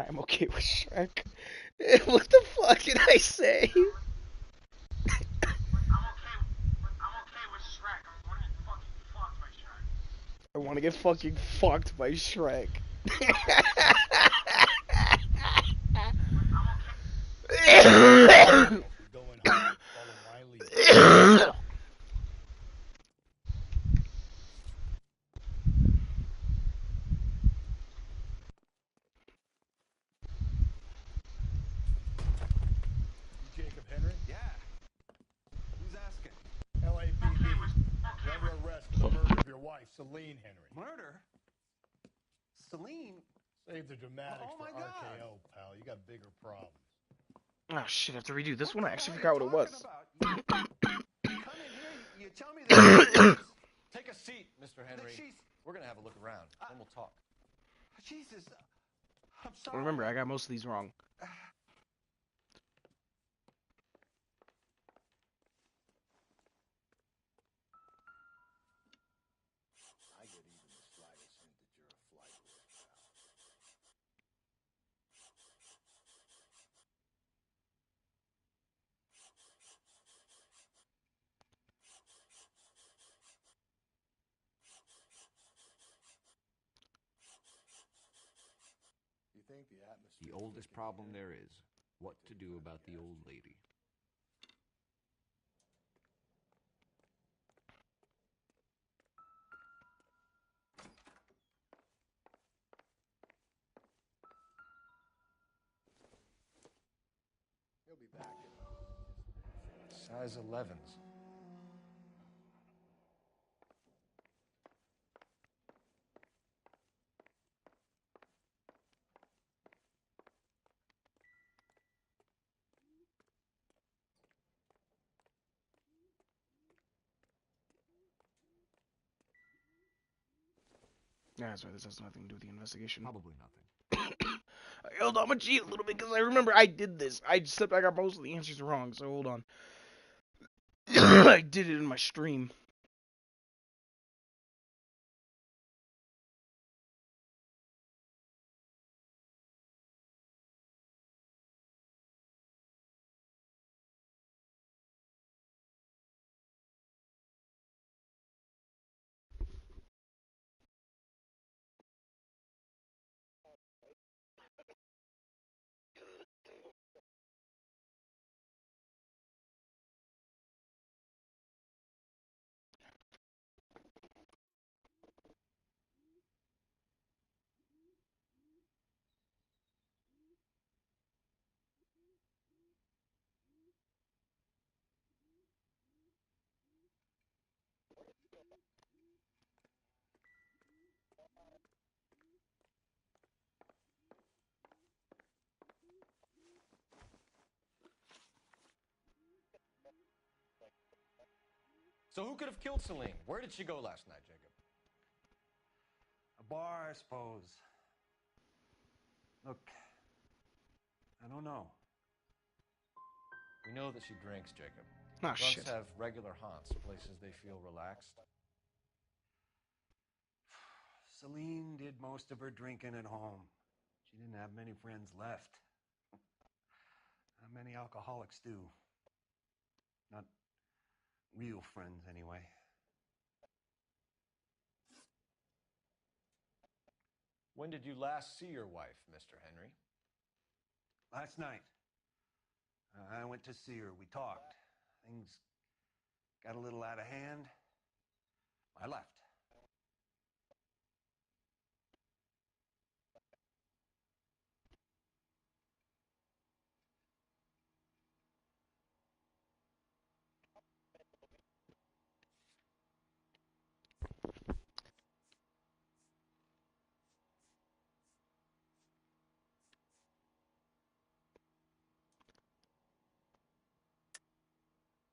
I'm okay with Shrek. What the fuck did I say? I want to get fucking fucked by Shrek. Going home. Follow my lead. You Jacob Henry? Yeah. Who's asking? LAPD. You're under arrest for the murder of your wife, Celine Henry. Murder? Celine? Save the dramatics Oh for my God. RKO, pal. You got bigger problems. Oh shit, I have to redo this one. What I the actually hell forgot are what you it talking was. about? You come in here, you tell me that. Take a seat, Mr. Henry. She's. We're gonna have a look around, then we'll talk. Jesus. I'm sorry. Remember, I got most of these wrong. I get even the slightest hint that you're a flight risk, pal. You think the atmosphere... The oldest problem there is, what to do about the old lady. He'll be back in just a bit. Size 11s. Yeah, that's right. This has nothing to do with the investigation. Probably nothing. Hold on, I'm gonna cheat a little bit because I remember I did this. I got most of the answers wrong, so hold on. I did it in my stream. So who could have killed Celine? Where did she go last night, Jacob? A bar, I suppose. Look, I don't know. We know that she drinks, Jacob. Oh Drunks shit. have regular haunts, places they feel relaxed. Celine did most of her drinking at home. She didn't have many friends left. Not many alcoholics do. Not real friends, anyway. When did you last see your wife, Mr. Henry? Last night, I went to see her. We talked. Things got a little out of hand. I left.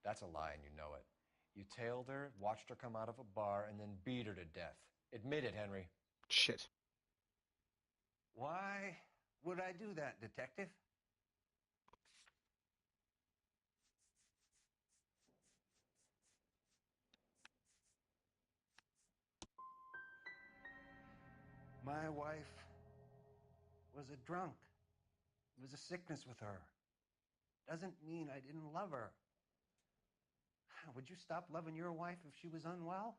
That's a lie and you know it. You tailed her, watched her come out of a bar, and then beat her to death. Admit it, Henry. Shit. Why would I do that, detective? My wife was a drunk. It was a sickness with her. Doesn't mean I didn't love her. Would you stop loving your wife if she was unwell?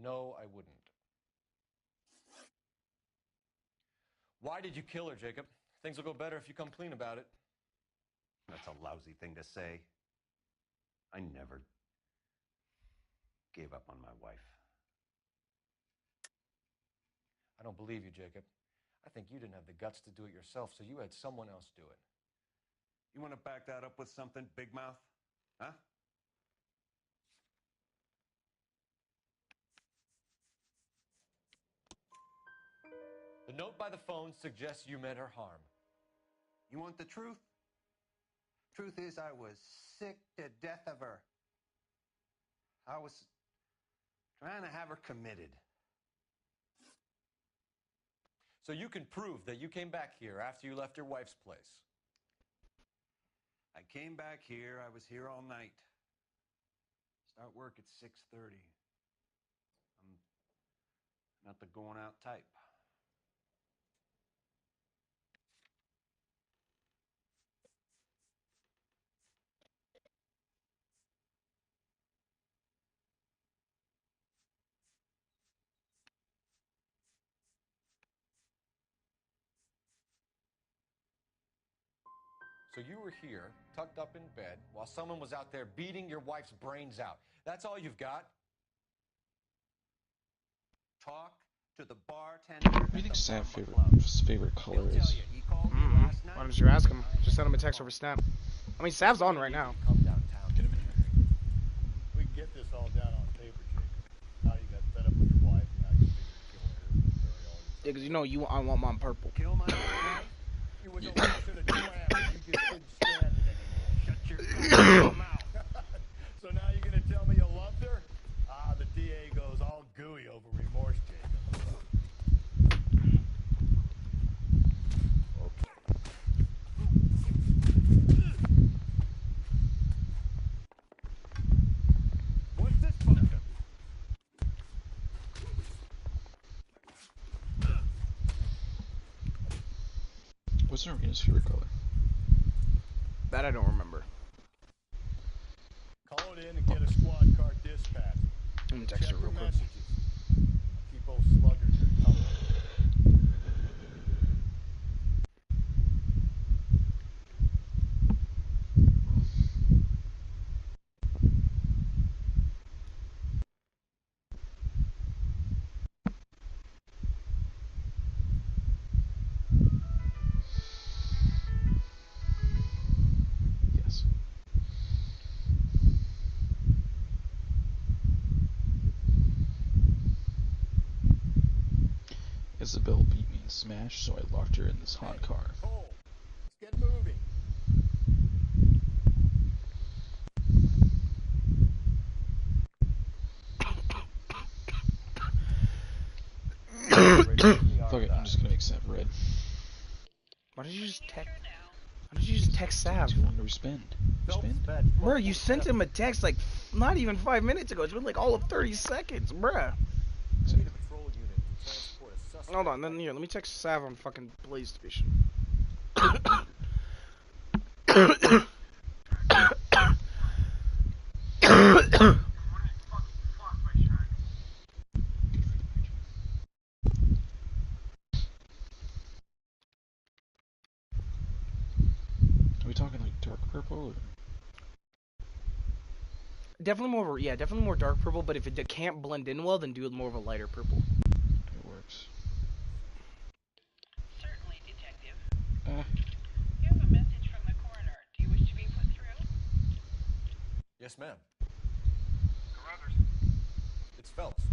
No, I wouldn't. Why did you kill her, Jacob? Things will go better if you come clean about it. That's a lousy thing to say. I never gave up on my wife. I don't believe you, Jacob. I think you didn't have the guts to do it yourself, so you had someone else do it. You want to back that up with something, Big Mouth? Huh? The note by the phone suggests you meant her harm. You want the truth? Truth is, I was sick to death of her. I was trying to have her committed. So you can prove that you came back here after you left your wife's place. I came back here. I was here all night. Start work at 6:30. I'm not the going out type. So you were here, tucked up in bed, while someone was out there beating your wife's brains out. That's all you've got? Talk to the bartender. What do you think Sam's favorite color is? Why don't you ask him? Just send him a text over Snap. I mean, Sav's on right now. Come downtown. Get him in here. We can get this all down on paper, Jacob. Now you got fed up with your wife, and now you figure killing her. Bury all your Yeah, because you know I want mine purple. Kill my wife? You was a washer to slam. You just couldn't stand it anymore. Shut your goddamn mouth. So now you're gonna tell me you loved her? Ah, the DA goes all gooey over remorse, Jacob. What's this fucker? What's Arena's favorite color? That I don't remember. Call it in and get a squad car dispatch. Let me text Check her for real quick. messages. Keep those sluggers in cover. Yes. Isabel beat me in Smash, so I locked her in this hot car. Cole, let's get moving. Fuck it, I'm just gonna make Sav red. Why did you just text? Why did you just text Sav? Too long to respend. Respend? Bro, you sent him a text like not even 5 minutes ago. It's been like all of 30 seconds, bruh. I need a patrol unit to transport a suspect. Hold on, then here, let me text Sav on fucking PlayStation. Are we talking like dark purple or? Definitely more dark purple, but if it can't blend in well, then do it more of a lighter purple. It works. Certainly, Detective. Ah, You have a message from the coroner. Do you wish to be put through? Yes, ma'am. Carruthers, It's Phelps.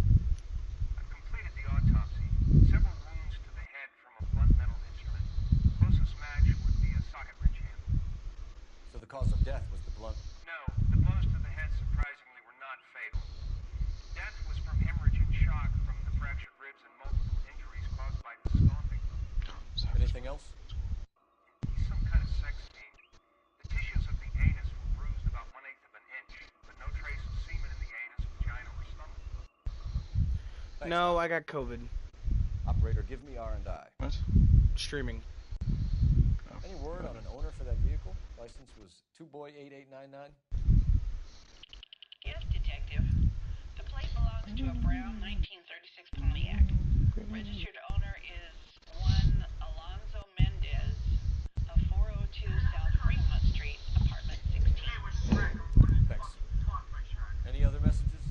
I've completed the autopsy. Several wounds to the head from a blunt metal instrument. Closest match would be a socket wrench handle. So the cause of death was the blunt. No, the blows to the head surprisingly were not fatal. Death was from hemorrhage and shock from the fractured ribs and multiple injuries caused by the stomping. Anything else? He's some kind of sex fiend. The tissues of the anus were bruised about 1/8 of an inch, but no trace of semen in the anus, vagina, or stomach. Thanks, No, Doc. I got COVID. Operator, give me R&I. what? Streaming. Oh. Any word on an owner for that vehicle? License was 2boy8899. Yes, detective. The plate belongs to a brown 1936 Pontiac. Registered owner is one Alonzo Mendez of 402 South Fremont Street, apartment 16. Thanks. Any other messages?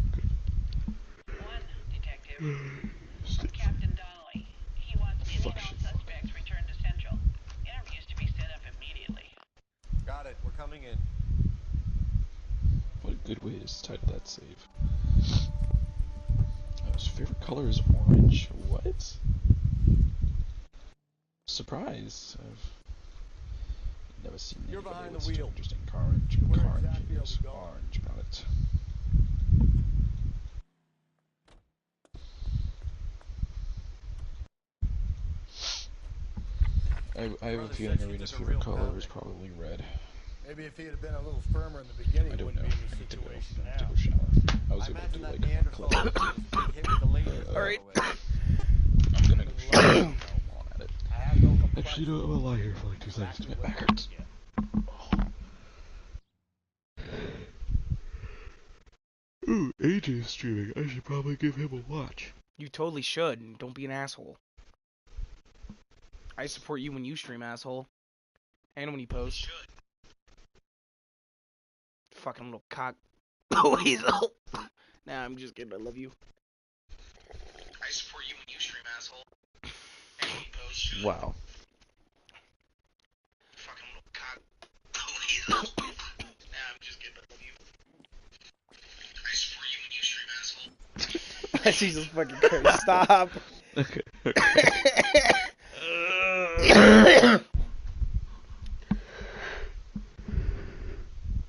One, detective. From Captain Donnelly. He wants any and all suspects returned to Central. Interviews to be set up immediately. Got it. We're coming in. What a good way to title that save. His favorite color is orange. What? Surprise! I've never seen You're anybody behind with the such an wheel. interesting orange. Where Orange, exactly are yes, we going? orange about it. I have a Brother feeling said she Arena's took a favorite real color is pounding. probably red. Maybe if he had been a little firmer in the beginning, I he don't wouldn't know. be in I this need to go. situation I have to now. go shower. I was I able to imagine do that like one Neanderthal clip. was being hit with the lasers All right. all the way. I'm gonna go shower now while I'm at it. I have no complaints. Actually, no, I'm gonna lie here for like 2 seconds. Exactly My what back you hurts. get. Ooh, AJ's streaming. I should probably give him a watch. You totally should. Don't be an asshole. I support you when you stream, asshole. And when you post. Fucking little cock. Weasel. Nah, I'm just kidding. I love you. I support you when you stream, asshole. And when you post. Wow. Fucking little cock. Weasel. Nah, I'm just kidding. I love you. I support you when you stream, asshole. Jesus fucking Christ. Stop. Okay.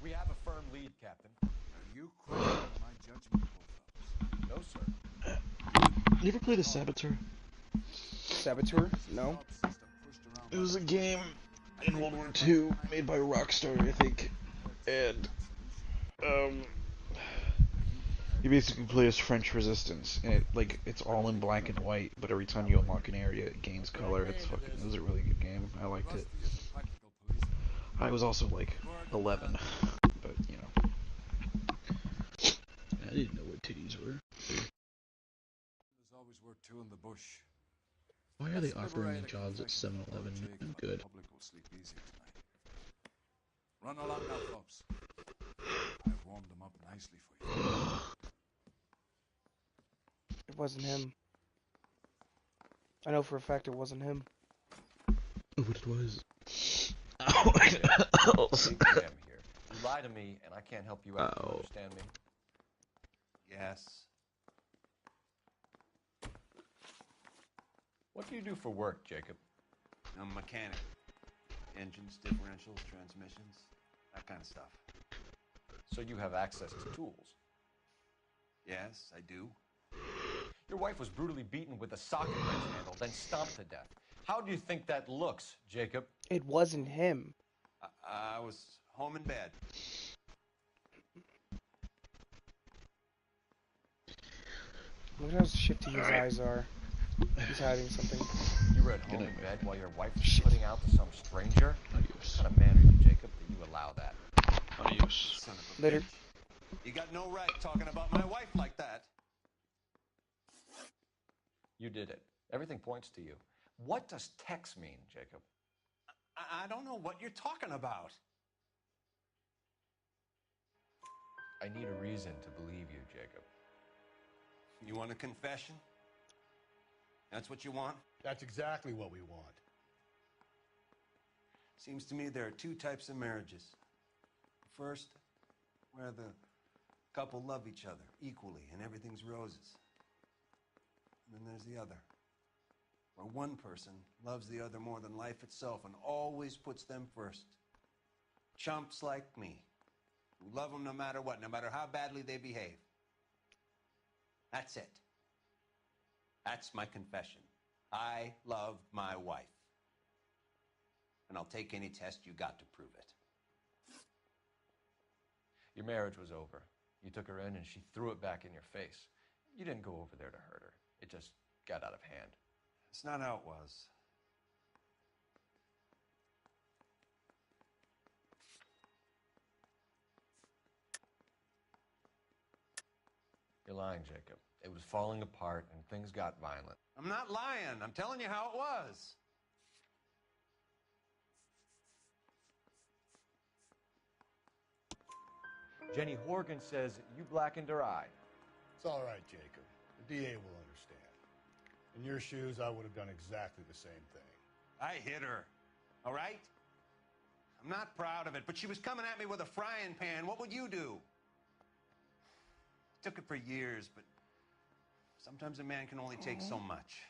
We have a firm lead, Captain. Are you questioning my judgment, Bullfrogs? No, sir. You ever play the Saboteur? Saboteur? No. It was a game in World War II made by Rockstar, I think. And, you basically play as French resistance, and it's all in black and white, but every time you unlock an area, it gains color. It was a really good game. I liked it. I was also like 11, but you know. I didn't know what titties were. There's always work too in the bush. Why are they offering me jobs at 7-Eleven? I'm good. Public will sleep easy tonight. Run along now, folks. I've warmed them up nicely for you. It wasn't him. I know for a fact it wasn't him. But it was. Ow. Big jam here. You lie to me, and I can't help you out. You understand me? Yes. What do you do for work, Jacob? I'm a mechanic. Engines, differentials, transmissions, that kind of stuff. So you have access to tools. Yes, I do. Your wife was brutally beaten with a socket wrench handle, then stomped to death. How do you think that looks, Jacob? It wasn't him. I was home in bed. Look at how shifty his eyes are. He's hiding something. You were at home in bed while your wife was putting out to some stranger? What kind of man are you, Jacob, that you allow that? Adios. Son of a Later. bitch. You got no right talking about my wife like that. You did it. Everything points to you. What does Tex mean, Jacob? I don't know what you're talking about. I need a reason to believe you, Jacob. You want a confession? That's what you want? That's exactly what we want. Seems to me there are two types of marriages. First, where the couple love each other equally and everything's roses. And then there's the other, where one person loves the other more than life itself and always puts them first. Chumps like me, who love them no matter what, no matter how badly they behave. That's it. That's my confession. I love my wife. And I'll take any test you got to prove it. Your marriage was over. You took her in and she threw it back in your face. You didn't go over there to hurt her. It just got out of hand. That's not how it was. You're lying, Jacob. It was falling apart and things got violent. I'm not lying. I'm telling you how it was. Jenny Horgan says you blackened her eye. It's all right, Jacob. The DA will understand. In your shoes, I would have done exactly the same thing. I hit her. All right? I'm not proud of it, but she was coming at me with a frying pan. What would you do? It took it for years, but sometimes a man can only take so much.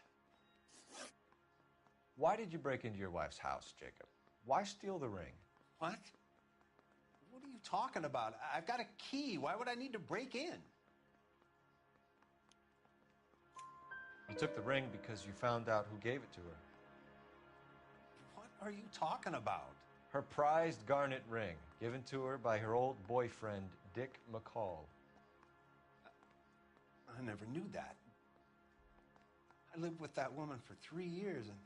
Why did you break into your wife's house, Jacob? Why steal the ring? What? What are you talking about? I've got a key. Why would I need to break in? You took the ring because you found out who gave it to her. What are you talking about? Her prized garnet ring, given to her by her old boyfriend, Dick McCall. I never knew that. I lived with that woman for 3 years, and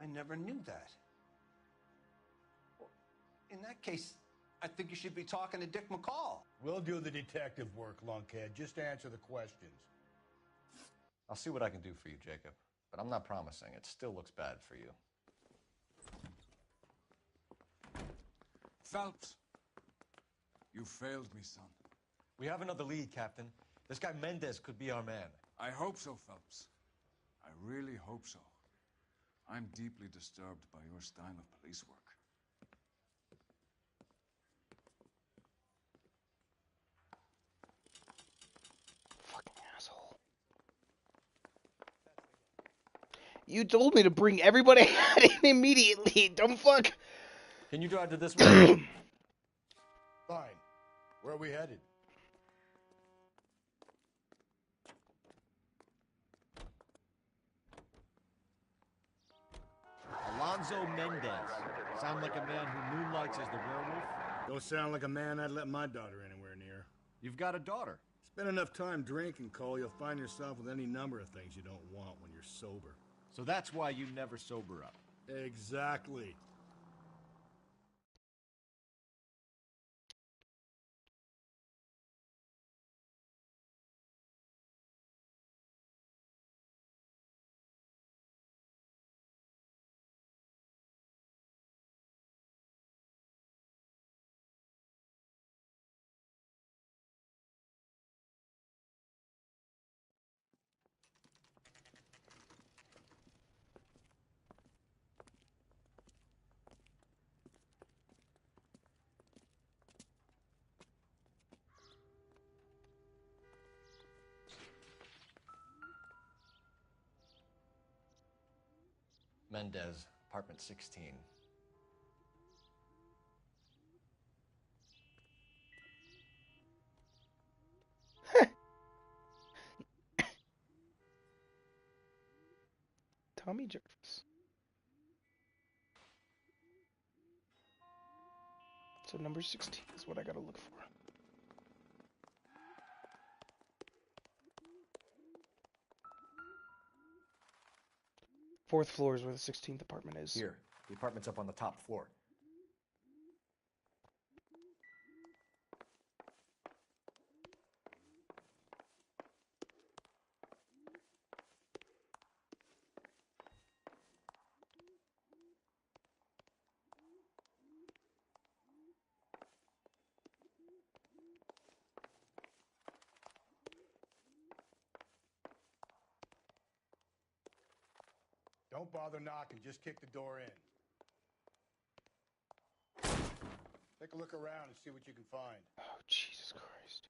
I never knew that. Well, in that case, I think you should be talking to Dick McCall. We'll do the detective work, lunkhead. Just answer the questions. I'll see what I can do for you, Jacob, but I'm not promising. It still looks bad for you. Phelps, you failed me, son. We have another lead, Captain. This guy Mendez could be our man. I hope so, Phelps. I really hope so. I'm deeply disturbed by your style of police work. Fucking asshole. You told me to bring everybody out in immediately. Dumb fuck. Can you drive to this one? Fine. Where are we headed? Alonzo Mendez. Sound like a man who moonlights as the werewolf? Don't sound like a man I'd let my daughter anywhere near. You've got a daughter. Spend enough time drinking, Cole, you'll find yourself with any number of things you don't want when you're sober. So that's why you never sober up. Exactly. Mendez, apartment 16. Tommy Jervis. So number 16 is what I gotta look for. Fourth floor is where the 16th apartment is. Here, the apartment's up on the top floor. Don't bother knocking, just kick the door in. Take a look around and see what you can find. Oh, Jesus Christ.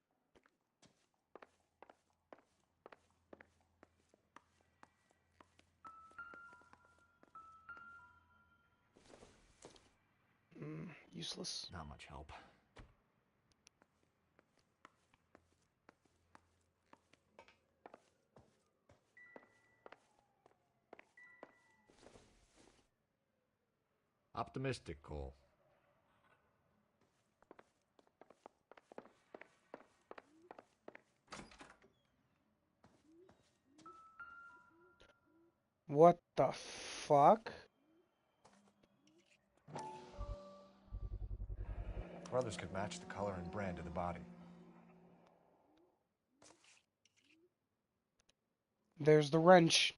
Useless. Not much help. Optimistic, Cole. What the fuck? Brothers could match the color and brand of the body. There's the wrench.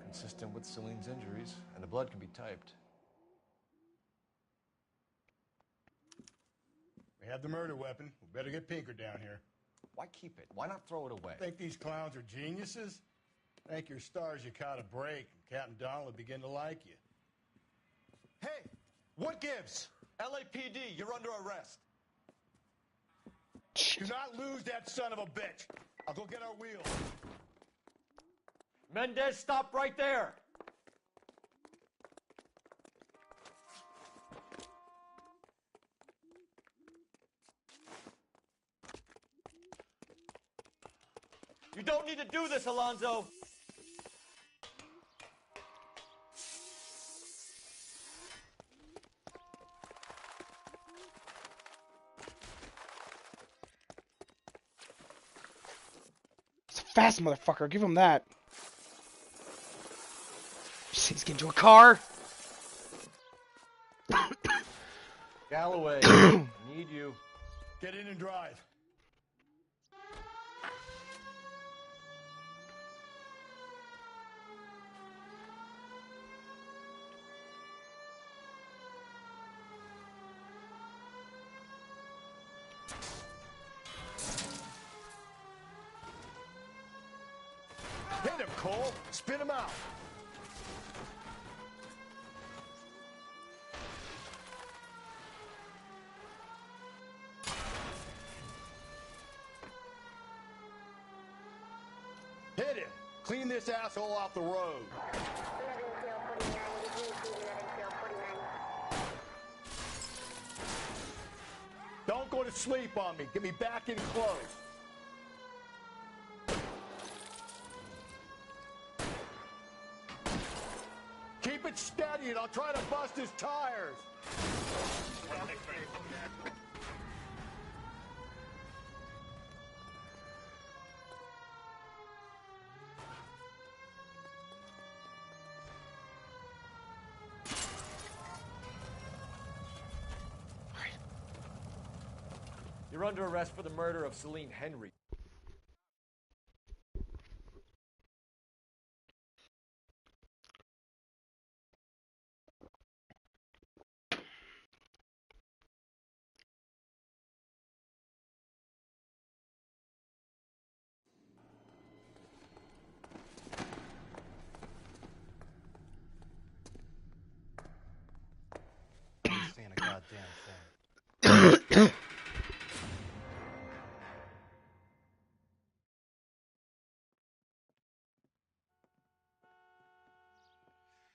Consistent with Celine's injuries, and the blood can be typed. We have the murder weapon. We better get Pinker down here. Why keep it? Why not throw it away? Think these clowns are geniuses? Thank your stars you caught a break, and Captain Donald will begin to like you. Hey, what gives? LAPD, you're under arrest. Do not lose that son of a bitch. I'll go get our wheels. Mendez, stop right there. You don't need to do this, Alonzo. He's a fast motherfucker. Give him that. He's getting into a car. Galloway, I need you. Get in and drive. Hit him, Cole. Spin him out. Hit him. Clean this asshole off the road. Don't go to sleep on me. Get me back in close. Keep it steady and I'll try to bust his tires. You're under arrest for the murder of Celine Henry. I'm saying a goddamn thing.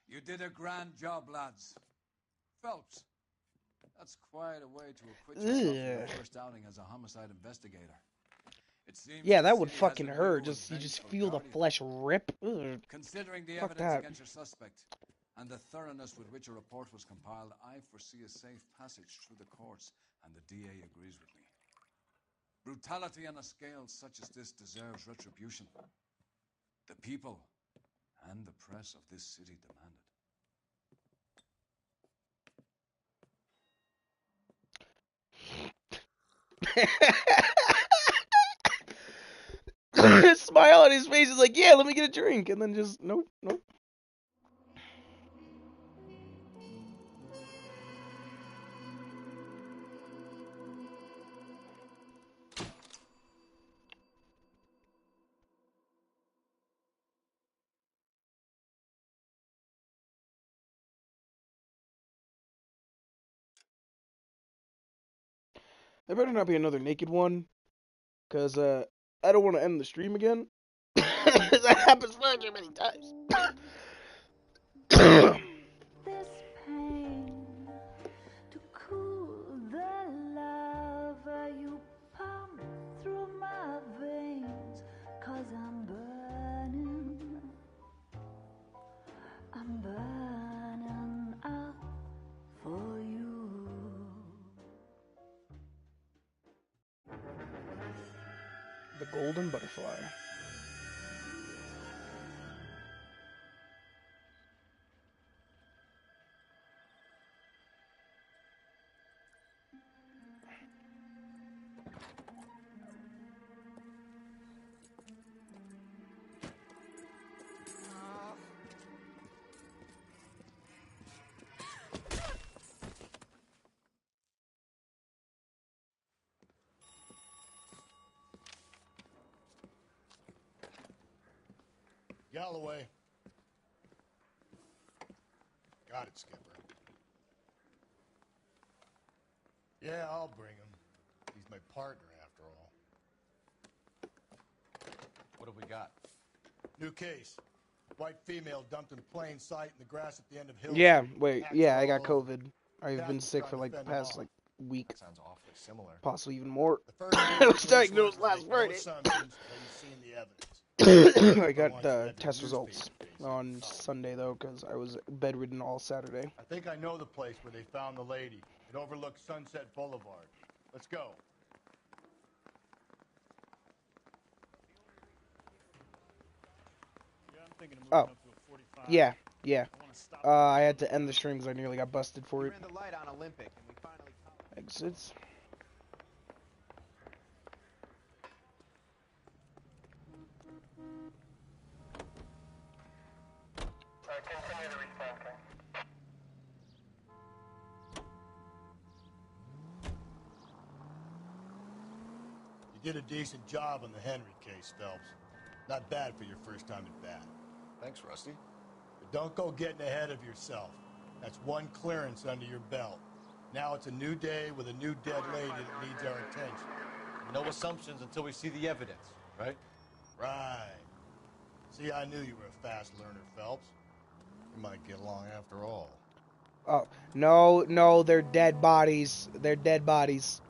You did a grand job, lads. Phelps, that's quite a way to acquit yourself from your Ugh. first outing as a homicide investigator. It seems Yeah, the that would city has fucking a hurt. new You just vengeful feel the guardian. flesh rip. Ugh. Considering the Fuck evidence that. against your suspect and the thoroughness with which a report was compiled, I foresee a safe passage through the courts, and the DA agrees with me. Brutality on a scale such as this deserves retribution. The people and the press of this city demand it. Smile on his face is like, yeah, let me get a drink. And then just, nope, nope. There better not be another naked one. Because, I don't want to end the stream again. That happens far too many times. This pain to cool the lava you pump through my veins, 'cause I'm burning up for you. The golden butterfly. Galloway. Got it, Skipper. Yeah, I'll bring him. He's my partner, after all. What have we got? New case. White female dumped in plain sight in the grass at the end of Hill Yeah, Street. wait, Hacks yeah, are I got all over. COVID. I've been sick for like the past like week, That sounds awfully similar. possibly even more. The first I was diagnosed last Friday. I got the test results on Sunday though, because I was bedridden all Saturday. I think I know the place where they found the lady. It overlooks Sunset Boulevard. Let's go. Yeah, I'm thinking of moving Oh, up to a 45. yeah, yeah. I wanna stop I had to end the stream because I nearly got busted for it. ran the light on Olympic, and we finally Exits. Continue to respond, okay? You did a decent job on the Henry case, Phelps. Not bad for your first time at bat. Thanks, Rusty. But don't go getting ahead of yourself. That's one clearance under your belt. Now it's a new day with a new dead lady that needs our attention. No assumptions until we see the evidence, right? Right. See, I knew you were a fast learner, Phelps. You might get along after all. Oh, no, they're dead bodies. They're dead bodies.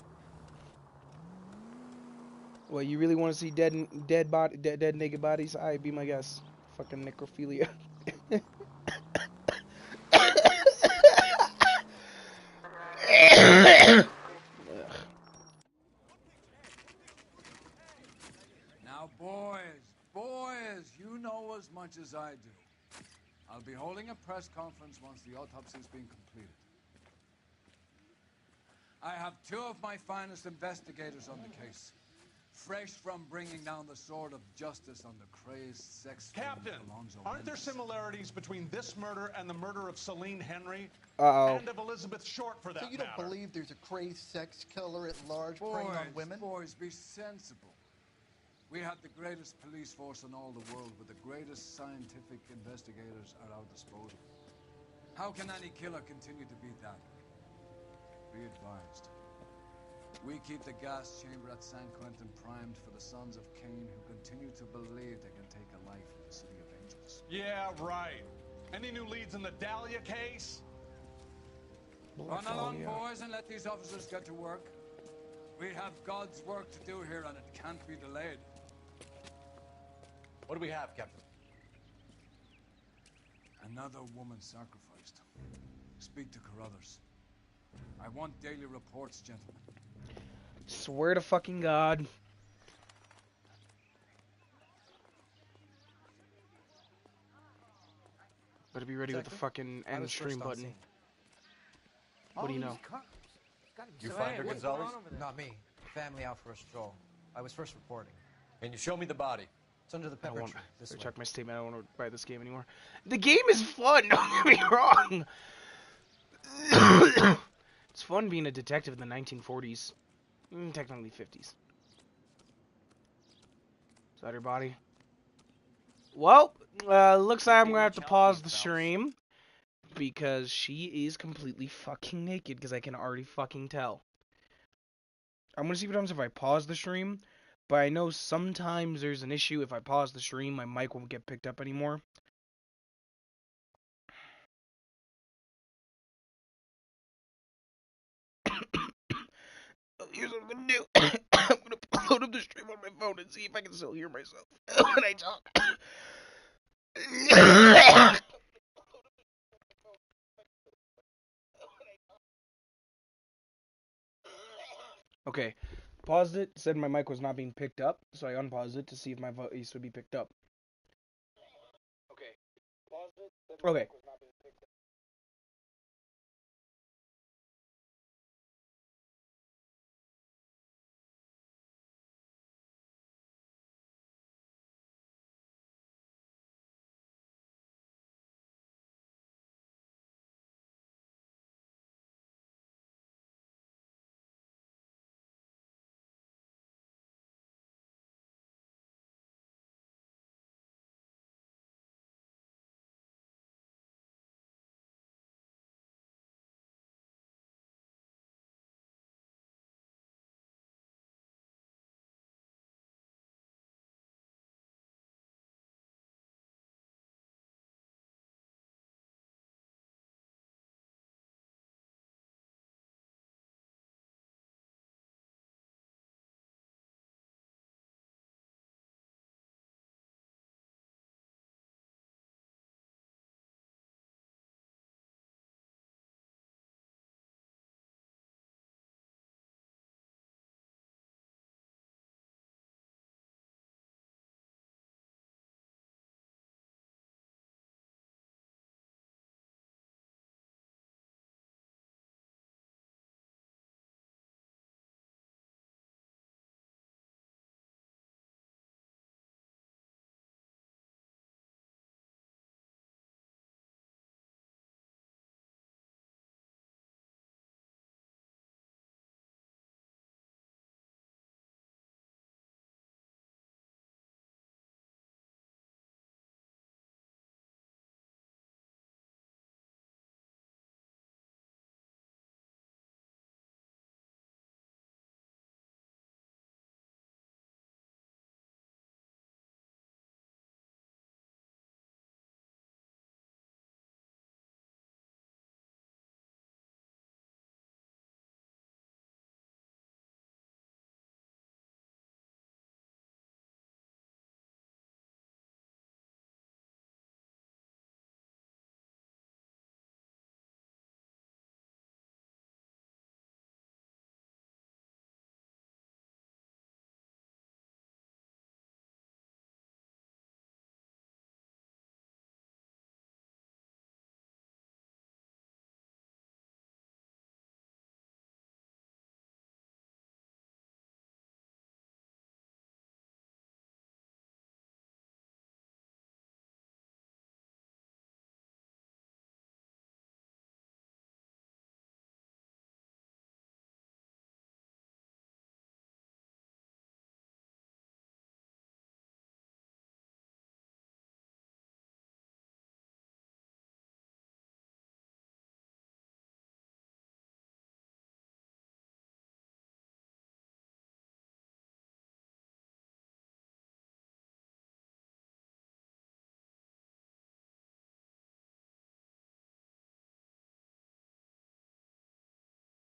Well, you really want to see dead naked bodies? Alright, be my guest. Fucking necrophilia. Now, boys, you know as much as I do. I'll be holding a press conference once the autopsy's been completed. I have two of my finest investigators on the case. Fresh from bringing down the sword of justice on the crazed sex Captain, aren't there similarities between this murder and the murder of Celine Henry? Uh-oh. And of Elizabeth Short, for that So you don't believe there's a crazed sex killer at large preying on women? Boys, be sensible. We had the greatest police force in all the world with the greatest scientific investigators at our disposal. How can any killer continue to beat that? Be advised. We keep the gas chamber at San Quentin primed for the sons of Cain who continue to believe they can take a life in the City of Angels. Yeah, right. Any new leads in the Dahlia case? Run along, boys, and let these officers get to work. We have God's work to do here, and it can't be delayed. What do we have, Captain? Another woman sacrificed. Speak to Carruthers. I want daily reports, gentlemen. Swear to fucking God. Better be ready with the fucking end stream button. What do you know? You find her, Gonzalez? Not me. Family out for a stroll. I was first reporting. Can you show me the body? It's under the I pepper won't. tree. This way. Check my statement. I don't want to buy this game anymore. The game is fun. Don't get me wrong. It's fun being a detective in the 1940s. Technically 50s. Is that her body? Well, looks like I'm gonna have to pause the stream because she is completely fucking naked because I can already fucking tell. I'm gonna see what happens if I pause the stream, but I know sometimes there's an issue if I pause the stream, my mic won't get picked up anymore. Here's what I'm gonna do. I'm gonna load up the stream on my phone and see if I can still hear myself when I talk. Okay, paused it, said my mic was not being picked up, so I unpaused it to see if my voice would be picked up. Okay, paused it, said my mic was not being picked up.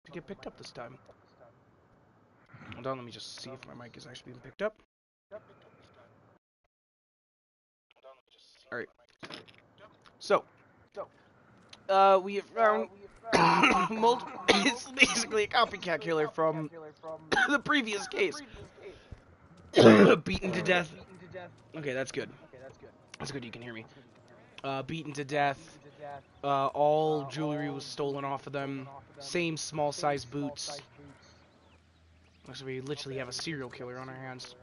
to get picked up this time. Hold on, let me just see if my mic is actually being picked up. Alright. So, we have found it's basically a copycat killer from the previous case. Beaten to death. Okay, that's good. That's good, you can hear me. Beaten to death. All jewelry was stolen off of them. Same small size boots. So we literally have a serial killer on our hands.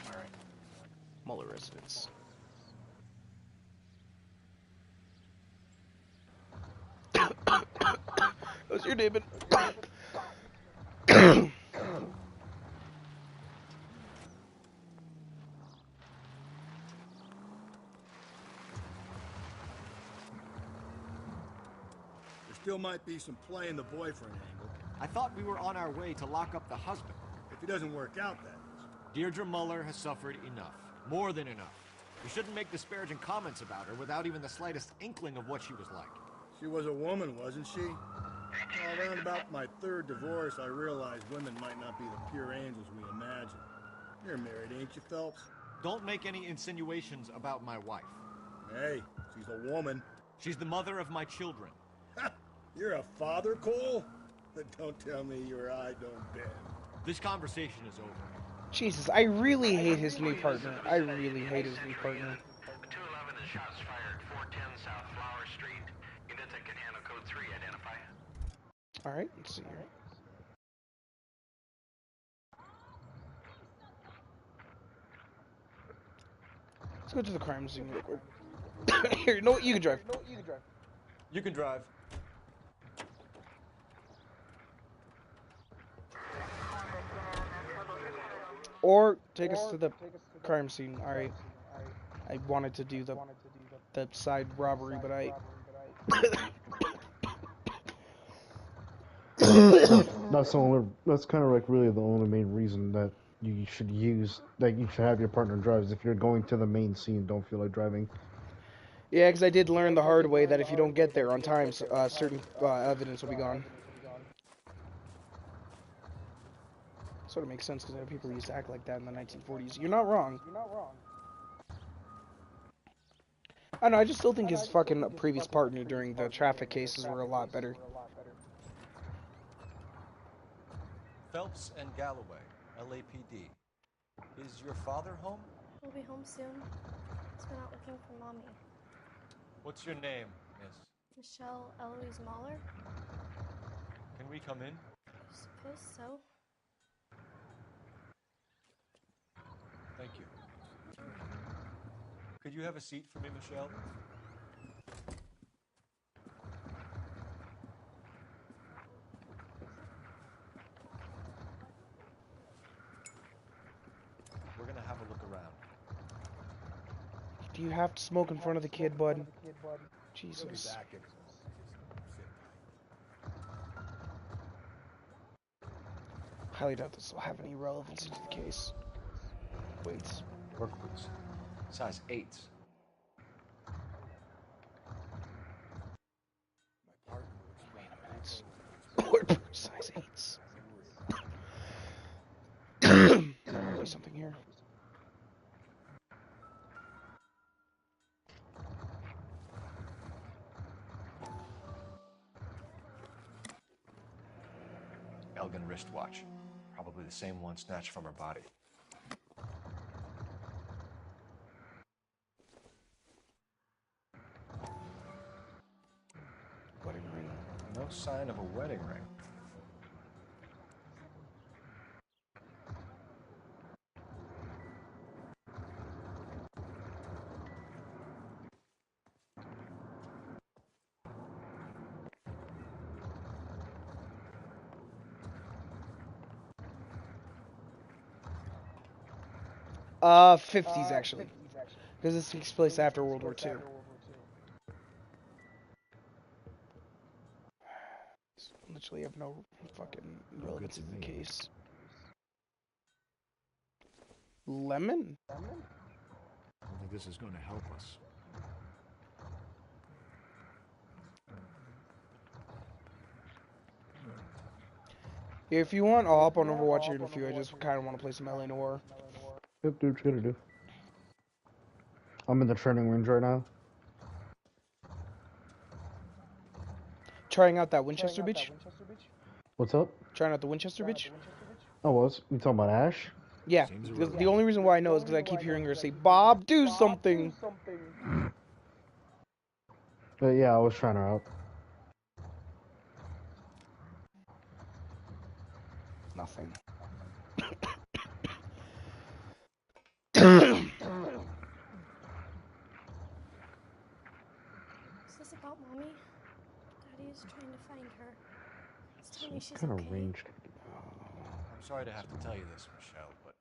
Alright. Muller residence. What's your name? Still might be some playing the boyfriend angle. I thought we were on our way to lock up the husband. If it doesn't work out, that is. Deirdre Muller has suffered enough. More than enough. You shouldn't make disparaging comments about her without even the slightest inkling of what she was like. She was a woman, wasn't she? Well, around about my third divorce, I realized women might not be the pure angels we imagine. You're married, ain't you, Phelps? Don't make any insinuations about my wife. Hey, she's a woman. She's the mother of my children. You're a father, Cole? But don't tell me your eye don't bend. This conversation is over. Jesus, I really hate his new partner. I really hate his new partner. 211 is shots fired, 410 South Flower Street. Units that can handle code 3, identify. Alright, let's see here. Let's go to the crime scene real quick. Here, you know what? You can drive. You can drive. Or take us to the crime scene. Alright. I wanted to do the side robbery, but That's kind of like really the only main reason that you should use, that you should have your partner drive, is if you're going to the main scene, don't feel like driving. Yeah, because I did learn the hard way that if you don't get there on time, certain evidence will be gone. Sort of makes sense because people used to act like that in the 1940s. You're not wrong. I know, I just still think his fucking previous partner during the traffic cases were a lot better. Phelps and Galloway, LAPD. Is your father home? He'll be home soon. He's been out looking for Mommy. What's your name, miss? Michelle Eloise Mahler? Can we come in? I suppose so. Thank you. Could you have a seat for me, Michelle? We're gonna have a look around. Do you have to smoke in front of the kid, bud? Jesus. Highly doubt this will have any relevancy to the case. Wait. Work boots. Size 8s. Work boots, size 8s. There's something here. Elgin wristwatch. Probably the same one snatched from her body. Wedding ring. No sign of a wedding ring. '50s actually, because this takes place after World War II. Literally have no fucking relevance in the case. Lemon? I don't think this is going to help us. If you want, I'll hop on Overwatch here in a few. I just kind of want to play some L.A Noire. Yep, dude, what you gonna do? I'm in the training range right now. Trying out that Winchester bitch? What's up? Trying out the Winchester bitch? I was. You talking about Ash? Yeah. The only reason why I know is because I keep hearing her say, Bob, do something. But yeah, I was trying her out. Nothing. Is this about Mommy? Daddy is trying to find her. He's telling me she's Kind of okay. ranged. I'm sorry to have to tell you this, Michelle, but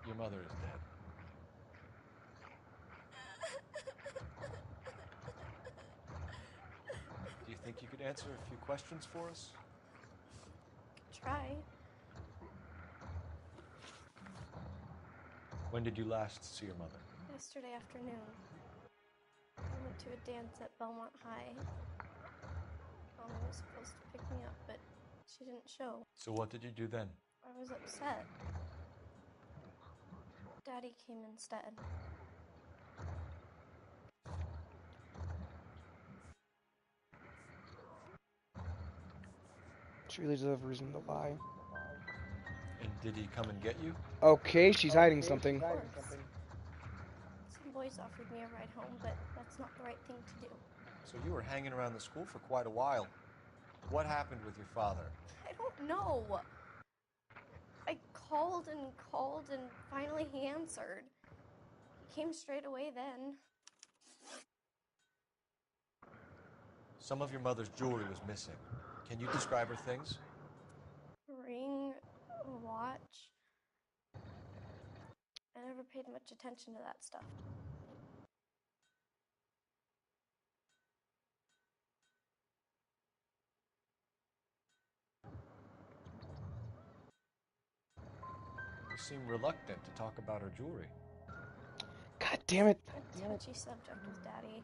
your mother is dead. Do you think you could answer a few questions for us? Try. When did you last see your mother? Yesterday afternoon. I went to a dance at Belmont High. Mommy was supposed to pick me up, but she didn't show. So what did you do then? I was upset. Daddy came instead. She really does have a reason to lie. And did he come and get you? Okay, she's hiding something. Of course. Some boys offered me a ride home, but that's not the right thing to do. So you were hanging around the school for quite a while. What happened with your father? I don't know. I called and finally he answered. He came straight away then. Some of your mother's jewelry was missing. Can you describe her things? A ring, a watch. I never paid much attention to that stuff. You seem reluctant to talk about her jewelry. God damn it. A touchy subject with Daddy.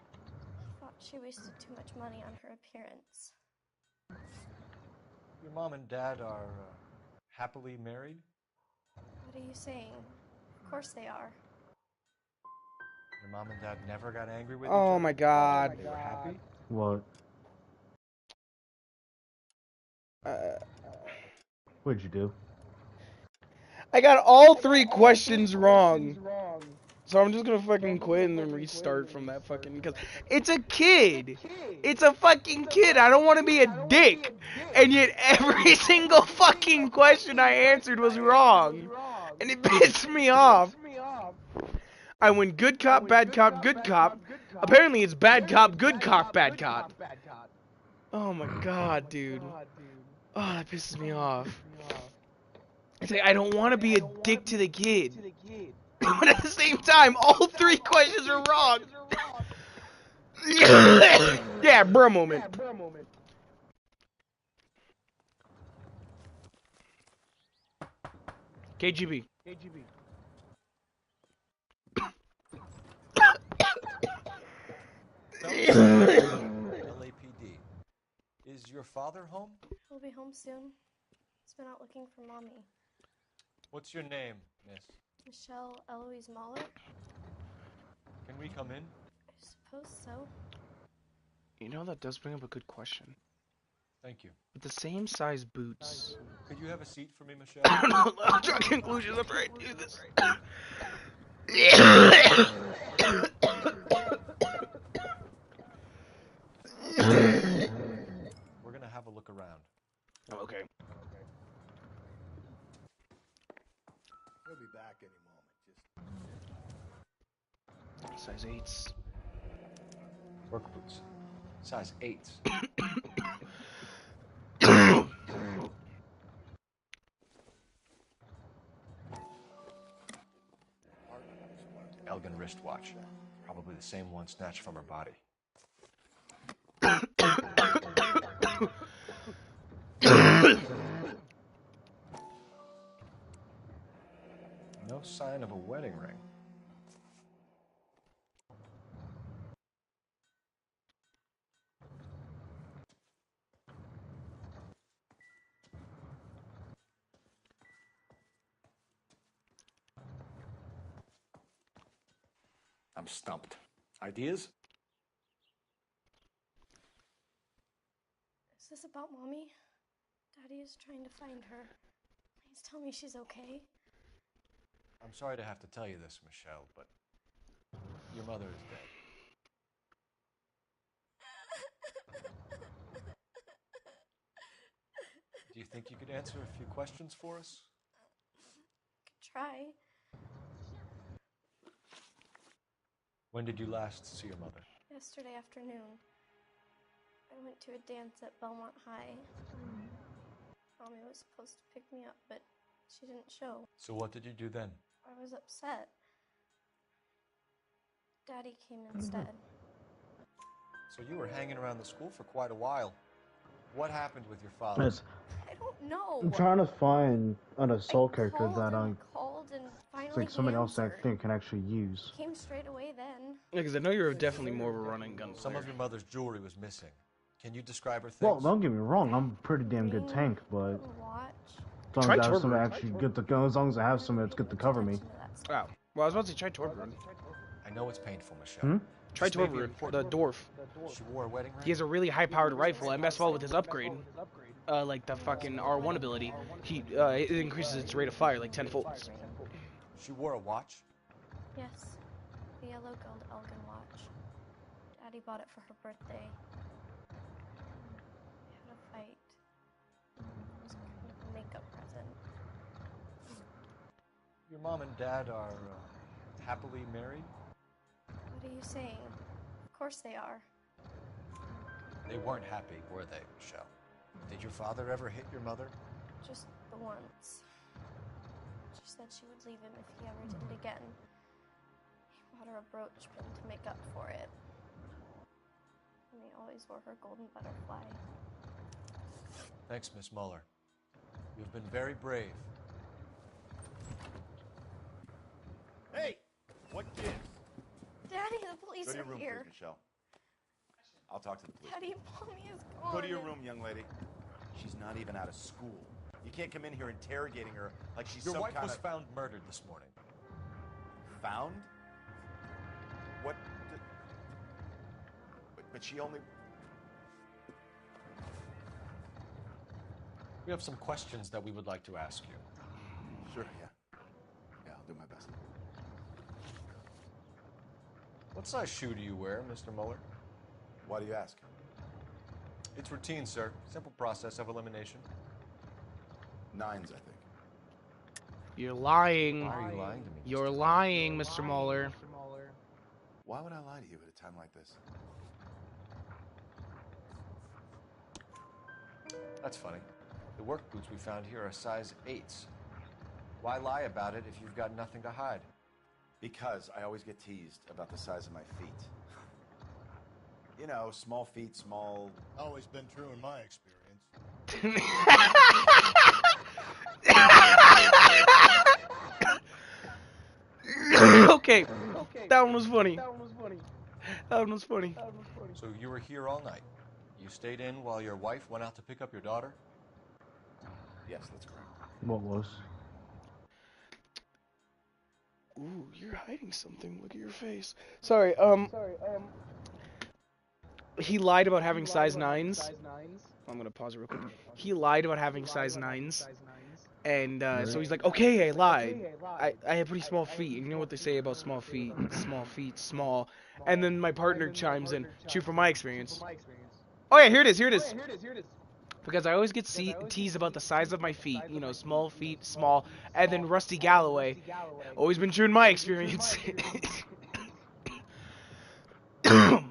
He thought she wasted too much money on her appearance. Your mom and dad are happily married? What are you saying? Of course they are. Your mom and dad never got angry with each Oh other? my god. They were happy? What? What'd you do? I got all 3 questions wrong. So I'm just gonna fucking quit and then restart from that fucking, because it's a kid. It's a fucking kid. I don't want to be a dick. And yet every single fucking question I answered was wrong. And it pissed me off. I went good cop, bad cop, good cop. Apparently it's bad cop, good cop, bad cop. Oh my god, dude. Oh, that pisses me off. It's like, I don't want to be a dick to the kid. But at the same time, all 3 questions are wrong. Yeah, bruh moment. KGB. LAPD. Is your father home? He'll be home soon. He's been out looking for Mommy. What's your name, miss? Michelle Eloise Mahler? Can we come in? I suppose so. You know, that does bring up a good question. Thank you. With the same size boots. Could you have a seat for me, Michelle? I don't know, I'll draw conclusions after I do this. We're gonna have a look around. Okay. He'll be back any moment. Size 8s. Work boots. Size 8s. Elgin wristwatch. Probably the same one snatched from her body. No sign of a wedding ring. I'm stumped. Ideas? Is this about Mommy? Daddy is trying to find her. Please tell me she's okay. I'm sorry to have to tell you this, Michelle, but your mother is dead. Do you think you could answer a few questions for us? Could try. When did you last see your mother? Yesterday afternoon. I went to a dance at Belmont High. Mommy was supposed to pick me up, but she didn't show. So what did you do then? I was upset. Daddy came instead. So you were hanging around the school for quite a while. What happened with your father? Yes. I don't know. I'm trying to find an assault character that Called and finally it's like somebody else that I answered. think can actually use. Came straight away then. Yeah, because I know you're definitely more of a running gun Some player. of your mother's jewelry was missing. Can you describe her things? Well, don't get me wrong, I'm a pretty damn good tank, but as long Try as I have some Torbjorn. actually good to, as long as I have some that's good to cover me. Oh, well, I was about to say try Torbjorn. I know it's painful, Michelle. Try Torbjorn, the dwarf. She wore a wedding ring? He has a really high-powered rifle, and best of all with his upgrade, like the fucking R1 ability, it increases its rate of fire like 10-fold. She wore a watch? Yes, the yellow gold Elgin watch. Daddy bought it for her birthday. We had a fight. It was kind of a makeup present. Your mom and dad are happily married? What are you saying? Of course they are. They weren't happy, were they, Michelle? Did your father ever hit your mother? Just the once. She said she would leave him if he ever did it again. He bought her a brooch pin to make up for it. And he always wore her golden butterfly. Thanks, Miss Muller. You've been very brave. Hey! What gives? Daddy, the police Go to your are room, here. please, Michelle. I'll talk to the police. Daddy, Mommy is gone. Go to your room, young lady. She's not even out of school. You can't come in here interrogating her like she's Your some wife kind was of... found murdered this morning. Found? What? But she only... We have some questions that we would like to ask you. Sure, yeah. Yeah, I'll do my best. What size shoe do you wear, Mr. Muller? Why do you ask? It's routine, sir. Simple process of elimination. 9s, I think. You're lying. Why are you lying to me? You're lying, Mr. Muller. Why would I lie to you at a time like this? That's funny. The work boots we found here are size 8s. Why lie about it if you've got nothing to hide? Because I always get teased about the size of my feet. You know, small feet, small... Always been true in my experience. Okay. That one was funny. That one was funny. So you were here all night. You stayed in while your wife went out to pick up your daughter? Yes, that's correct. What was? Ooh, you're hiding something. Look at your face. Sorry, he lied about having size 9s. I'm gonna pause it real quick. He lied about having size 9s. And so he's like, okay, I lied. I have pretty small feet. And you know what they say about small feet? Small feet, small. And then my partner chimes in, true from my experience. Oh yeah, here it is. Because I always get teased about the size of my feet. You know, small feet, small. And then Rusty Galloway. Always been true in my experience. You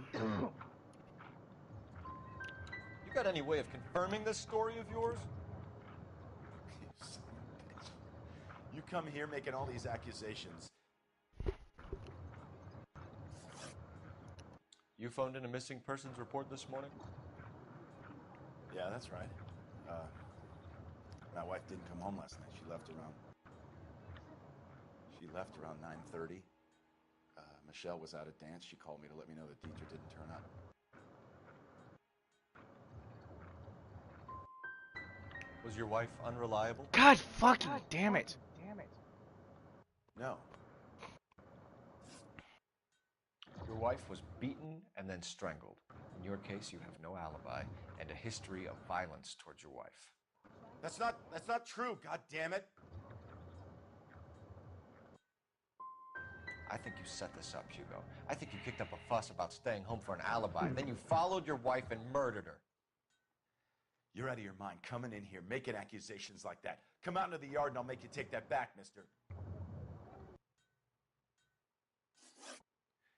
got any way of confirming this story of yours? You come here making all these accusations. You phoned in a missing persons report this morning? Yeah, that's right. My wife didn't come home last night. She left around 9:30. Michelle was out at dance. She called me to let me know that Deidre didn't turn up. Was your wife unreliable? God fucking damn it. No. wife was beaten and then strangled. In your case, you have no alibi and a history of violence towards your wife. That's not true, god damn it. I think you set this up, Hugo. I think you kicked up a fuss about staying home for an alibi. Then you followed your wife and murdered her. You're out of your mind coming in here making accusations like that. Come out into the yard and I'll make you take that back, mister.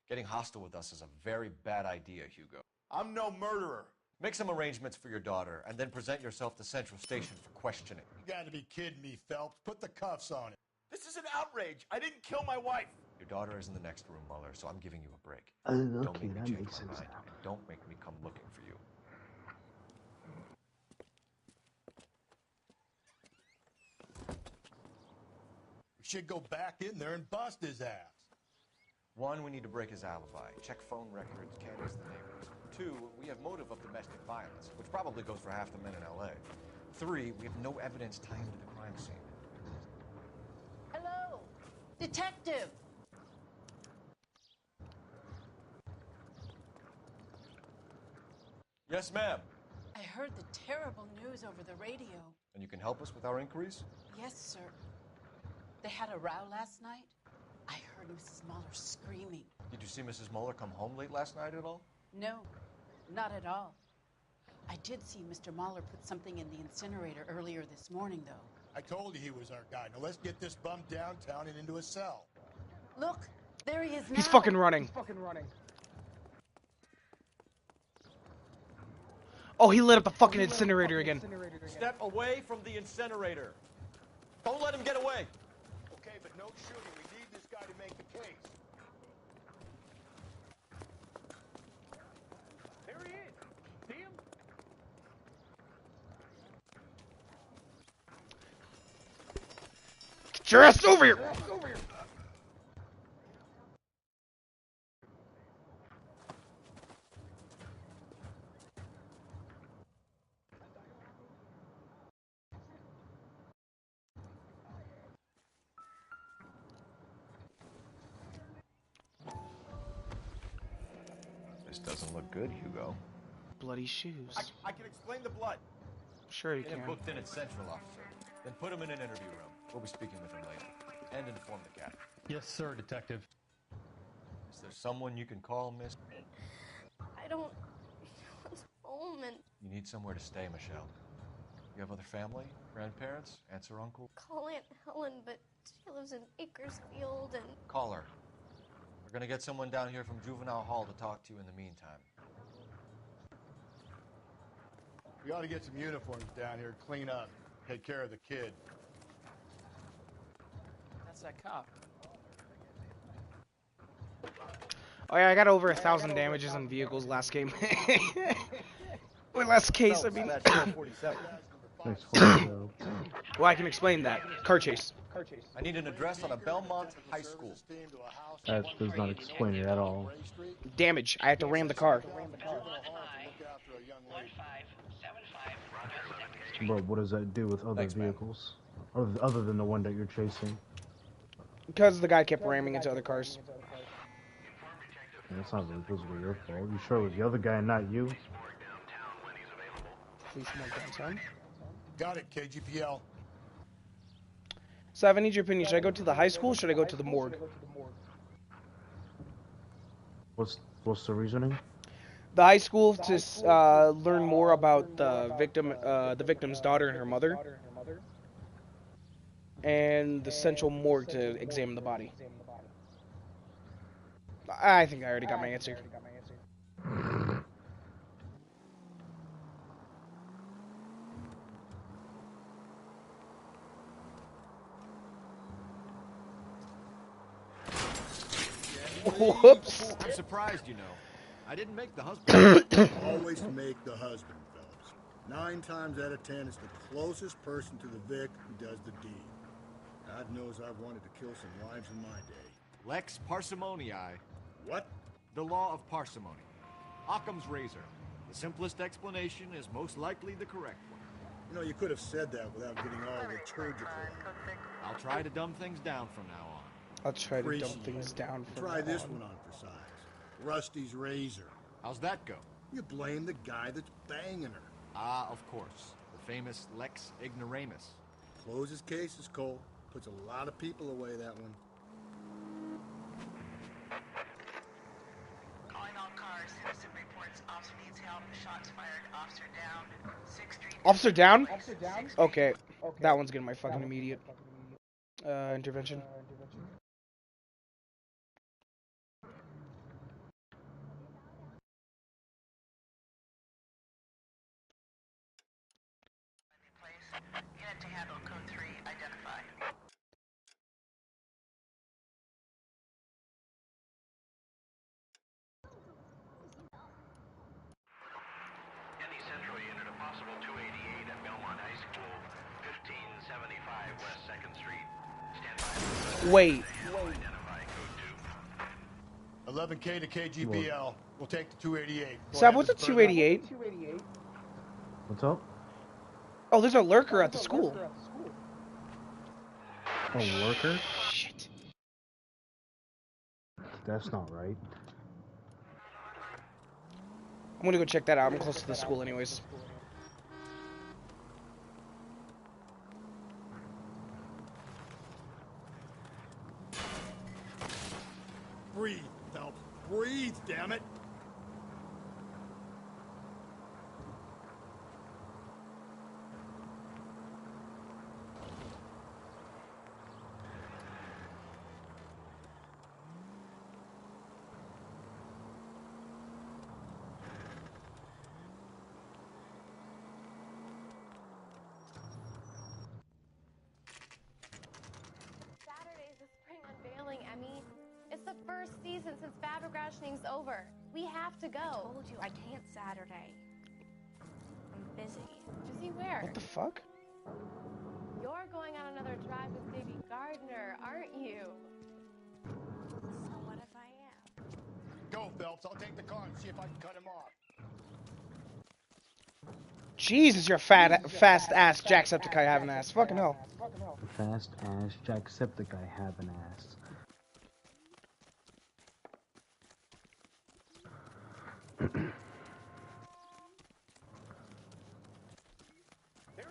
Getting hostile with us is a very bad idea, Hugo. I'm no murderer. Make some arrangements for your daughter, and then present yourself to Central Station for questioning. You gotta be kidding me, Phelps. Put the cuffs on it. This is an outrage. I didn't kill my wife. Your daughter is in the next room, Muller, so I'm giving you a break. Okay, Don't make me that change makes my sense mind, now. and don't make me come looking for you. We should go back in there and bust his ass. 1, we need to break his alibi. Check phone records, canvass the neighbors. 2, we have motive of domestic violence, which probably goes for half the men in L.A. 3, we have no evidence tying him to the crime scene. Hello, detective. Yes, ma'am. I heard the terrible news over the radio. And you can help us with our inquiries? Yes, sir. They had a row last night. I heard Mrs. Muller screaming. Did you see Mrs. Muller come home late last night at all? No, not at all. I did see Mr. Muller put something in the incinerator earlier this morning, though. I told you he was our guy. Now let's get this bum downtown and into a cell. Look, there he is now. He's fucking running. Oh, he lit up the fucking incinerator again. Step away from the incinerator. Don't let him get away. Okay, but no shooting. We need this guy to make the case. There he is. See him? Get your ass over here! This doesn't look good, Hugo. Bloody shoes. I can explain the blood. Sure you Get him can. booked in at Central, officer. Then put him in an interview room. We'll be speaking with him later. And inform the captain. Yes, sir, detective. Is there someone you can call, miss? I don't home and You need somewhere to stay, Michelle. You have other family? Grandparents? Aunts or uncle? call Aunt Helen, but she lives in Bakersfield and Call her. We're gonna get someone down here from Juvenile Hall to talk to you in the meantime. We ought to get some uniforms down here, clean up, take care of the kid. That's that cop. Oh yeah, I got over 1,000 damages on vehicles last game. Or last case, I mean. Next photo. Well, I can explain that. Car chase. I need an address on a Belmont High School. That does not explain it at all. Damage. I had to ram the car. But what does that do with other vehicles? Other than the one that you're chasing? Because the guy kept ramming into other cars. Yeah, it's not really physically your fault. You sure it was the other guy and not you? Police mark downtown. Got it, KGPL. So I need your opinion. Should I go to the high school or should I go to the morgue? What's the reasoning? The high school to learn more about the victim's daughter and her mother. And the central morgue to examine the body. I think I already got my answer. Whoops. I'm surprised, you know. I didn't make the husband. Always make the husband, Phelps. 9 times out of 10, it's the closest person to the Vic who does the deed. God knows I've wanted to kill some lives in my day. Lex parsimonii. What? The law of parsimony. Occam's razor. The simplest explanation is most likely the correct one. You know, you could have said that without getting all liturgical. I'll try to dumb things down from now on. I'll try to dumb things down for Try this on. one on for size. Rusty's razor. How's that go? You blame the guy that's banging her. Ah, of course. The famous Lex Ignoramus. Closes cases, Cole. Puts a lot of people away, that one. Calling all cars. Citizen reports officer needs help. Shots fired. Officer down. 6th Street. Officer down? Okay. That one's getting my fucking immediate intervention. Unit to handle code 3. Identify. Any Central unit, a possible 288 at Belmont High School, 1575 West 2nd Street. Stand by. Wait. Identify code 2. 11K to KGBL. We'll take the 288. Sab, what's a 288? What's up? Oh, there's a lurker at the school. A lurker? Shit. That's not right. I'm gonna go check that out. I'm close to the school anyways. Breathe, Phelps. Breathe, damn it. Saturday's the spring unveiling, Emmy. It's the first season since fabric rationing's over. We have to go. I told you I can't Saturday. I'm busy. Busy where? What the fuck? You're going on another drive with baby Gardner, aren't you? So what if I am? Go, Phelps. I'll take the car and see if I can cut him off. Jesus, you're a fast ass Jacksepticeye having ass. Fucking hell. Fast ass Jacksepticeye have an ass. There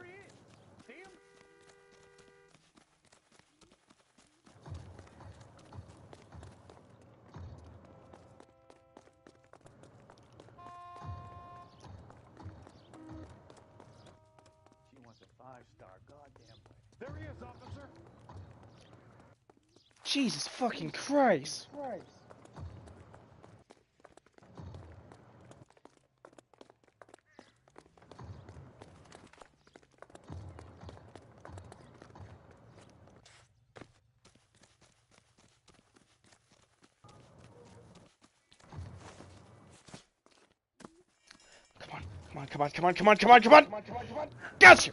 he is. See him? She wants a 5-star goddamn way. There he is, officer. Jesus fucking Christ. Come on. Got you.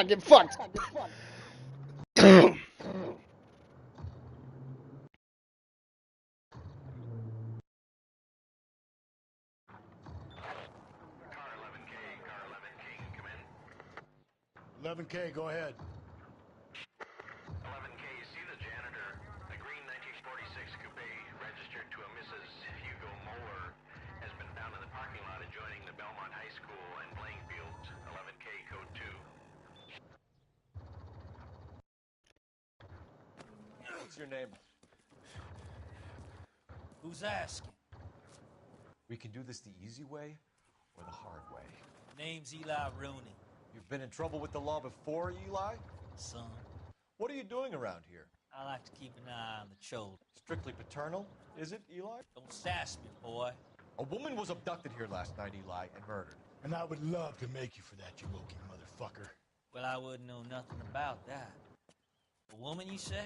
Get fucked. 11K, go ahead. 11K, see the janitor. A green 1946 coupe registered to a Mrs. Hugo Moeller has been found in the parking lot adjoining the Belmont High School and playing fields. 11K, code 2. What's your name? Who's asking? We can do this the easy way or the hard way. Name's Eli Rooney. You've been in trouble with the law before, Eli? Son, What are you doing around here? I like to keep an eye on the children. Strictly paternal, is it, Eli? Don't sass me, boy. A woman was abducted here last night, Eli, and murdered. And I would love to make you for that, you low-key motherfucker. Well, I wouldn't know nothing about that. A woman, you say?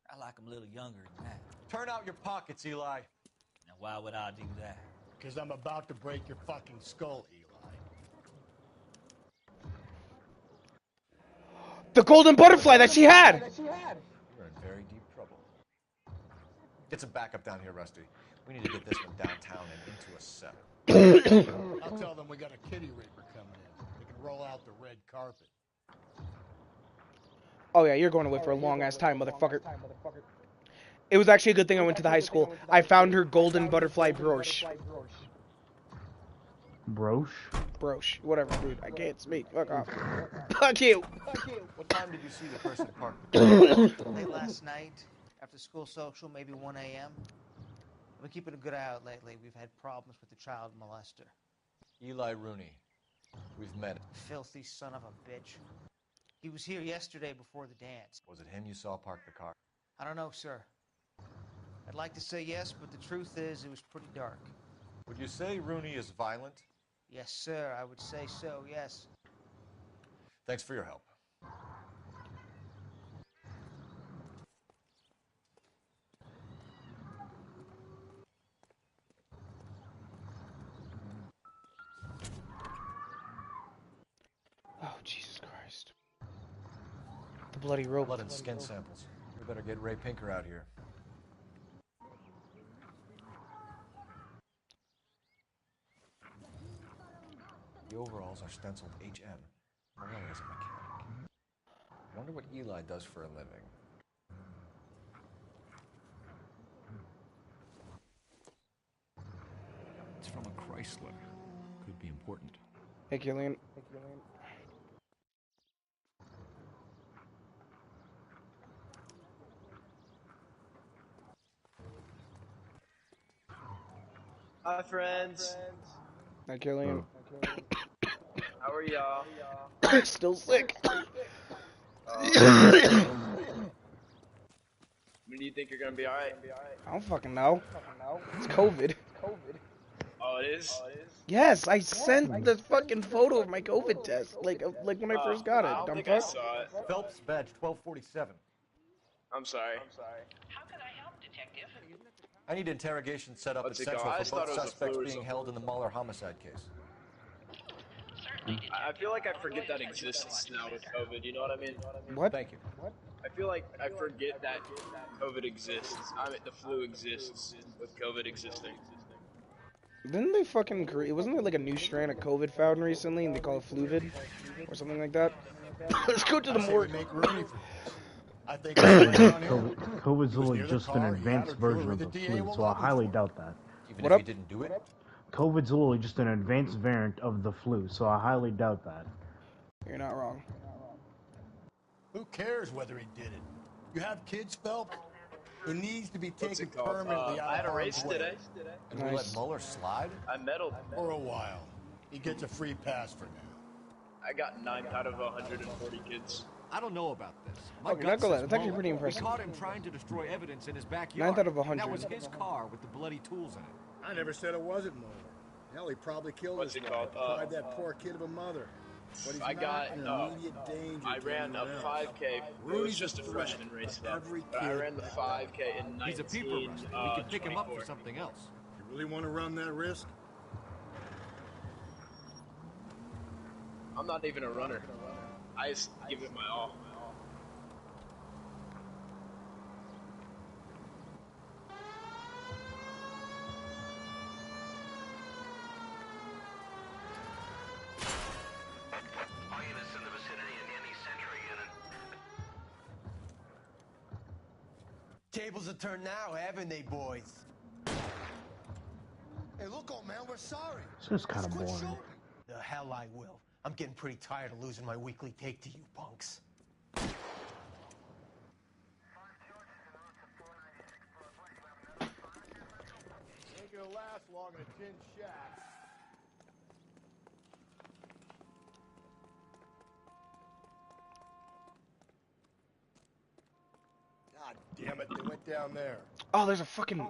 I like 'em a little younger than that. Turn out your pockets, Eli. Now, why would I do that? Because I'm about to break your fucking skull, Eli. The golden butterfly that she had. You're in very deep trouble. Get some backup down here, Rusty. We need to get this one downtown and into a cell. I'll tell them we got a kitty raper coming in. They can roll out the red carpet. Oh yeah, you're going away for a long ass time, motherfucker. It was actually a good thing I went to the high school. I found her golden butterfly brooch. Broche? Brooch. Whatever, dude. I can't speak. Fuck off. Fuck you. What time did you see the person park the car? Late last night, after school social, maybe 1 a.m. I've been keeping a good eye out lately. We've had problems with the child molester. Eli Rooney. We've met. Filthy son of a bitch. He was here yesterday before the dance. Was it him you saw park the car? I don't know, sir. I'd like to say yes, but the truth is it was pretty dark. Would you say Rooney is violent? Yes, sir, I would say so, yes. Thanks for your help. Oh, Jesus Christ. The bloody rope. Blood and skin samples. We better get Ray Pinker out here. The overalls are stenciled HM. Malloy is a mechanic. I wonder what Eli does for a living. It's from a Chrysler. Could be important. Hey, Killian. Hi, friends. Hi, Killian. How are y'all? Still sick. When do you think you're gonna be alright? I don't fucking know. It's COVID. Oh, it is? Yes, I sent the fucking photo of my COVID test, like when I first got it. I don't Dumb think I fuck. saw it. Phelps, badge 1247. I'm sorry. How could I help, Detective? I need interrogation set up at What's it called? Central I for just thought both it was a suspects flu or being something. held in the Mueller homicide case. I feel like I forget that exists now with COVID, you know what I mean? What? Thank you. I feel like I forget that COVID exists. I mean, the flu exists with COVID existing. Didn't they fucking wasn't there like a new strand of COVID found recently and they call it Fluvid? Or something like that? Let's go to the morgue. I think COVID, COVID's literally just an advanced version of the flu, so I highly doubt that. Even What if up? you didn't do it? COVID's literally just an advanced variant of the flu, so I highly doubt that. You're not wrong. Who cares whether he did it? You have kids, Phelps? He needs to be What's taken it called? permanently out I had of a race harm's way. today. And we let Mueller slide? I medaled. For a while. He gets a free pass for now. I got 9 out of 140 kids. I don't know about this. My Okay, gut not gonna lie, says that's actually Mueller. pretty impressive. We caught him trying to destroy evidence in his backyard. 9 out of And 100. that was his car with the bloody tools in it. I never said it wasn't Mueller. Hell, he probably killed What's his it wife, called? deprived that poor kid of a mother. But he's I not got, in immediate danger. I to ran a anyone else. 5K. It Rooney's was just a threat freshman race, to though. every But I kid ran the 5K in 19, He's a peeper runner. We could pick him up for 24. something else. You really want to run that risk? I'm not even a runner. I just give it my all. All units in the vicinity in any Sentry unit. Tables are turned now, haven't they, boys? Hey, look, old man, we're sorry. It's just kind of boring. The hell I will. I'm getting pretty tired of losing my weekly take to you punks. Ain't gonna last long in a tin shack. God damn it, they went down there. Oh, there's a fucking.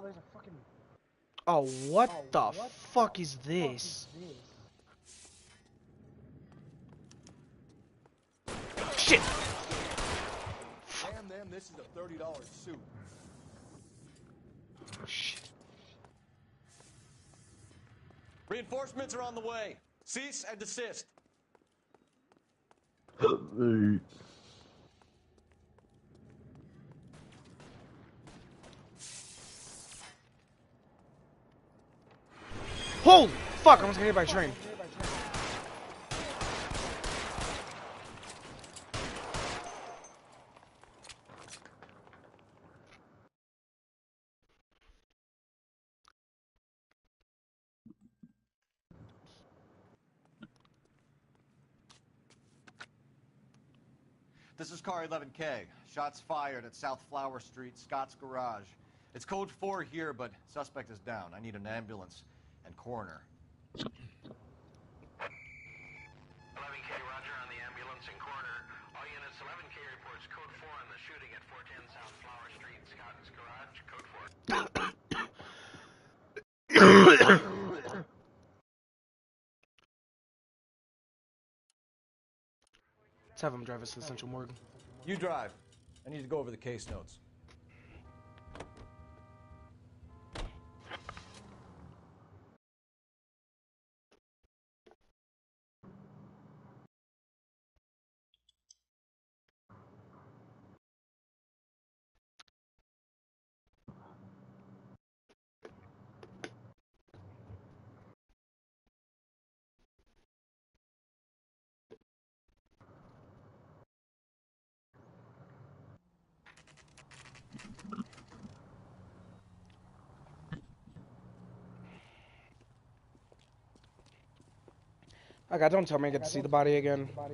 Oh, what the fuck is this? Shit! Damn them, this is a $30 suit. Shit. Reinforcements are on the way. Cease and desist. Holy fuck! I almost got hit by a train. This is car 11K. Shots fired at South Flower Street, Scott's Garage. It's code 4 here, but suspect is down. I need an ambulance and coroner. 11K, roger on the ambulance and coroner. All units, 11K reports code 4 on the shooting at 410 South Flower Street, Scott's Garage. Code 4. Let's have him drive us to the Central Morgue. You drive. I need to go over the case notes. Oh God, don't tell me I get to see the body again. I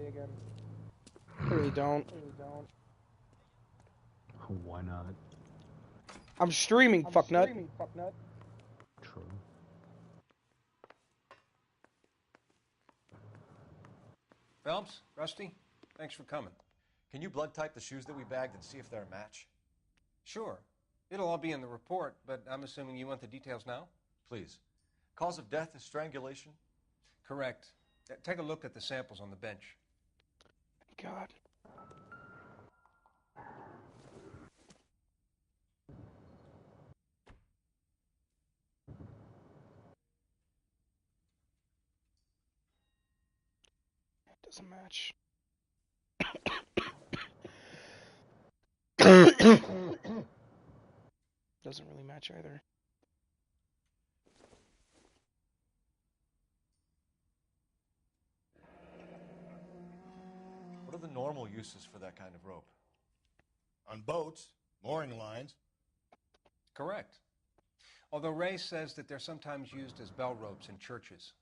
really don't. Why not? I'm streaming, fucknut. True. Phelps, Rusty, thanks for coming. Can you blood type the shoes that we bagged and see if they're a match? Sure. It'll all be in the report, but I'm assuming you want the details now? Please. Cause of death is strangulation? Correct. Take a look at the samples on the bench. God. It doesn't match. Doesn't really match either. What are the normal uses for that kind of rope? On boats, mooring lines. Correct. Although Ray says that they're sometimes used as bell ropes in churches.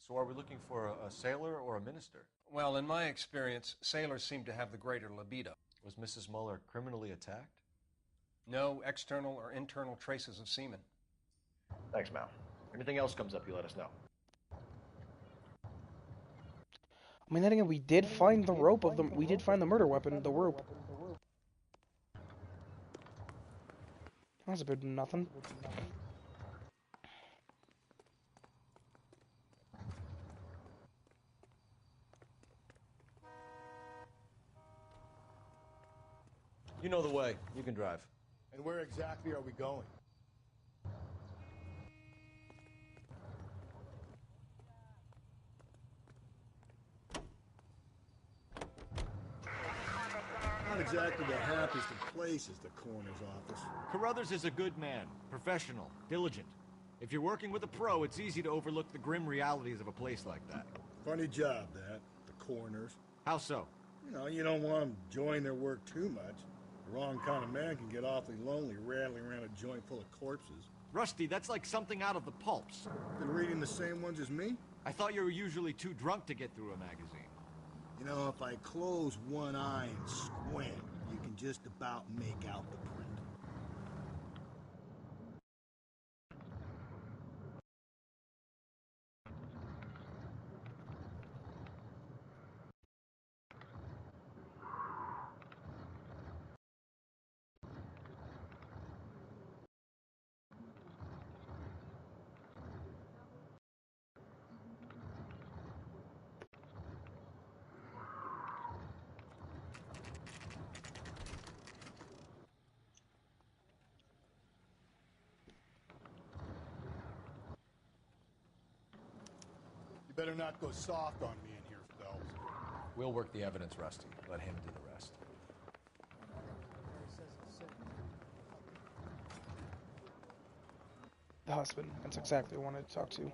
So are we looking for a sailor or a minister? Well, in my experience, sailors seem to have the greater libido. Was Mrs. Muller criminally attacked? No external or internal traces of semen. Thanks, Mal. Anything else comes up, you let us know. I mean, then again, we did find the rope of them. We did find the murder weapon, the rope. That's a bit nothing. You know the way. You can drive. And where exactly are we going? Not exactly the happiest of places, the coroner's office. Carruthers is a good man, professional, diligent. If you're working with a pro, it's easy to overlook the grim realities of a place like that. Funny job, that. The coroner's. How so? You know, you don't want them enjoying their work too much. The wrong kind of man can get awfully lonely rattling around a joint full of corpses. Rusty, that's like something out of the pulps. Been reading the same ones as me? I thought you were usually too drunk to get through a magazine. You know, if I close one eye and squint, you can just about make out the print. You better not go soft on me in here, Phelps. We'll work the evidence, Rusty. Let him do the rest. The husband. That's exactly what I wanted to talk to.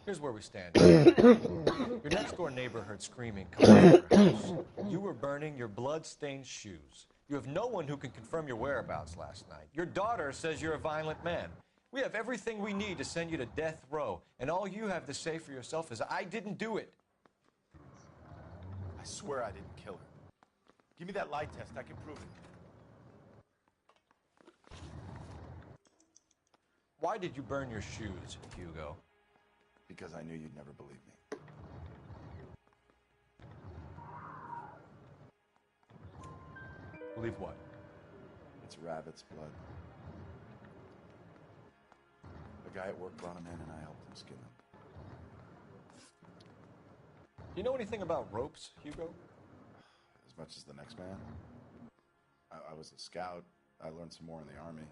Here's where we stand. Your next-door neighbor heard screaming coming from your house. You were burning your blood-stained shoes. You have no one who can confirm your whereabouts last night. Your daughter says you're a violent man. We have everything we need to send you to death row, and all you have to say for yourself is, I didn't do it. I swear I didn't kill her. Give me that lie test. I can prove it. Why did you burn your shoes, Hugo? Because I knew you'd never believe me. Believe what? It's rabbit's blood. A guy at work brought him in and I helped him skin them. Do you know anything about ropes, Hugo? As much as the next man. I was a scout. I learned some more in the army.